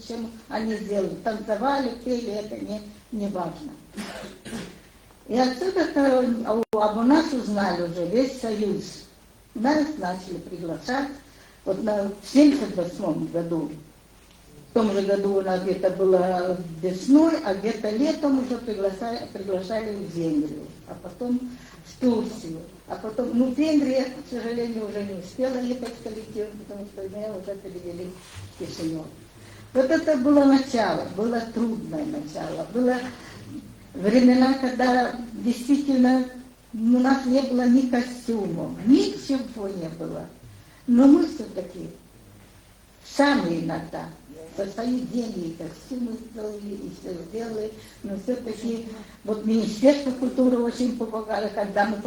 Speaker 4: чем они делали, танцевали, пели, это не важно. И отсюда об нас узнали уже весь Союз. Нас начали приглашать. Вот в 1978 году, в том же году у нас где-то было весной, а где-то летом уже приглашали в Венгрию, а потом в Турцию. А потом, ну, в Венгрии, к сожалению, уже не успела ехать с коллективом, потому что меня уже перевели в Кишинев. Вот это было начало, было трудное начало. Было времена, когда действительно у нас не было ни костюмов, ничего не было. Но мы все-таки сами иногда за свои деньги и костюмы сделали, и все сделали. Но все-таки вот Министерство культуры очень помогало, когда мы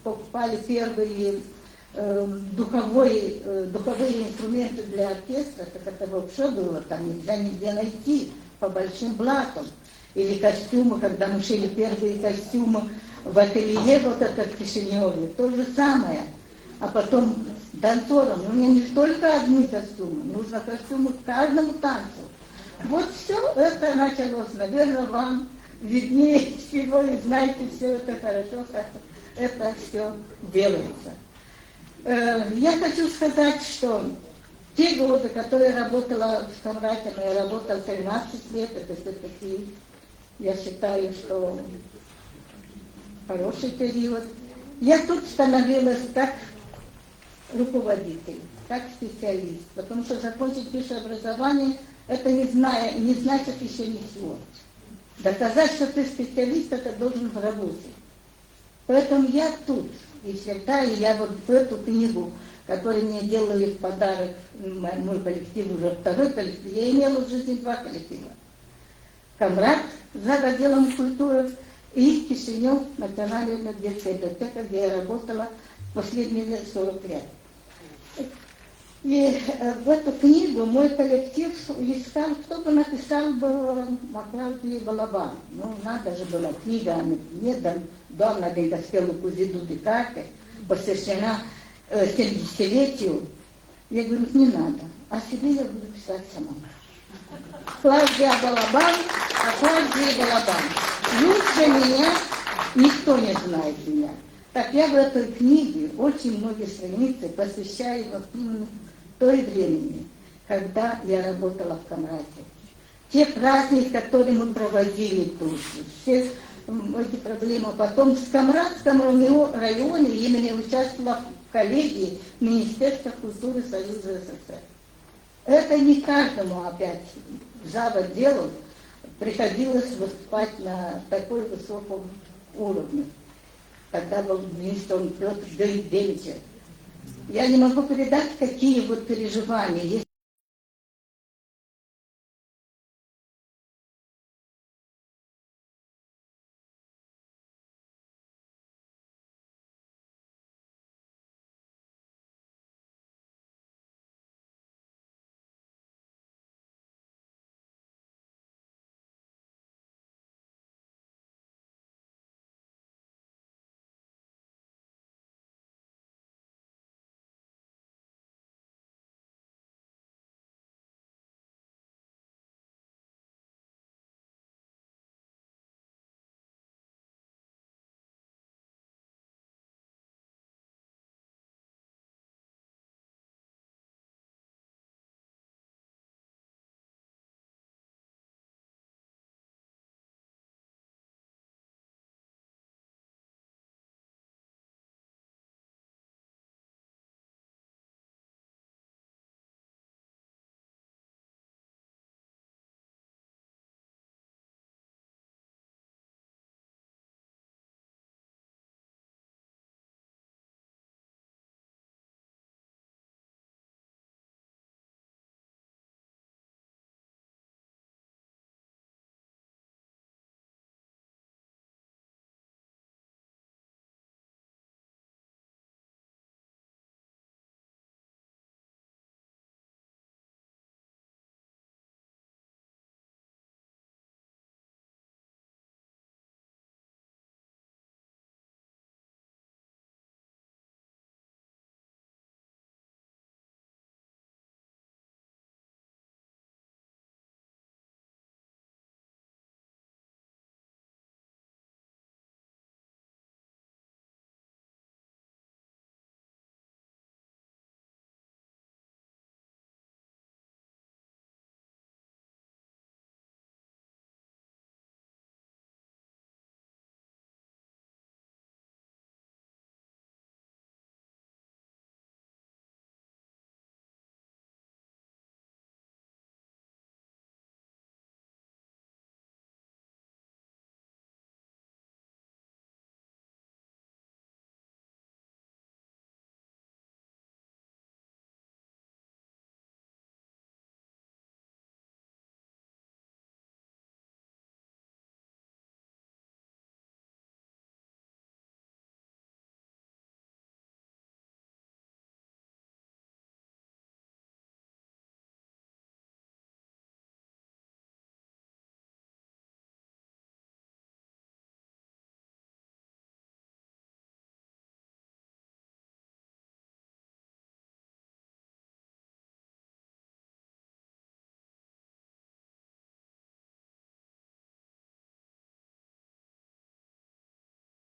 Speaker 4: покупали первые духовые инструменты для оркестра, так это вообще было, там нельзя нигде найти по большим блатам. Или костюмы, когда мы шили первые костюмы в ателье, вот это в Кишиневе, то же самое. А потом танцорам, у меня не только одни костюмы, нужно костюмы к каждому танцу. Вот все это началось, наверное, вам виднее всего, и знаете все это хорошо, как это все делается. Я хочу сказать, что те годы, которые я работала в Камрате, я работала 13 лет, это все-таки, я считаю, что хороший период. Я тут становилась как руководитель, как специалист, потому что закончить высшее образование, это не значит еще ничего. Доказать, что ты специалист, это должен в работе. Поэтому я тут, и всегда, и я вот в эту книгу, которую мне делали в подарок, мой коллектив, уже 2-й коллектив, я имела в жизни 2 коллектива. Камрат за отделом культуры и Кишинев, национальная детская библиотека, где я работала последние 40 лет. И в эту книгу мой коллектив искал, кто бы написал бы Клавдии Балабан. Ну, надо же была книга, не давно день Костелу Кузиду Декарте, посвящена 70-летию. Я говорю, не надо, а себе я буду писать сама. Клавдия Балабан, а Клавдия Балабан. Лучше меня никто не знает меня. Так я в этой книге очень многие страницы посвящаю той времени, когда я работала в Камрате. Те праздники, которые мы проводили тут, все эти проблемы. Потом в Камратском районе именно участвовала в коллегии Министерства культуры Союза СССР. Это не каждому опять заводелу приходилось выступать на такой высоком уровне. когда был министром Петр Девичев. Я не могу передать, какие вот переживания.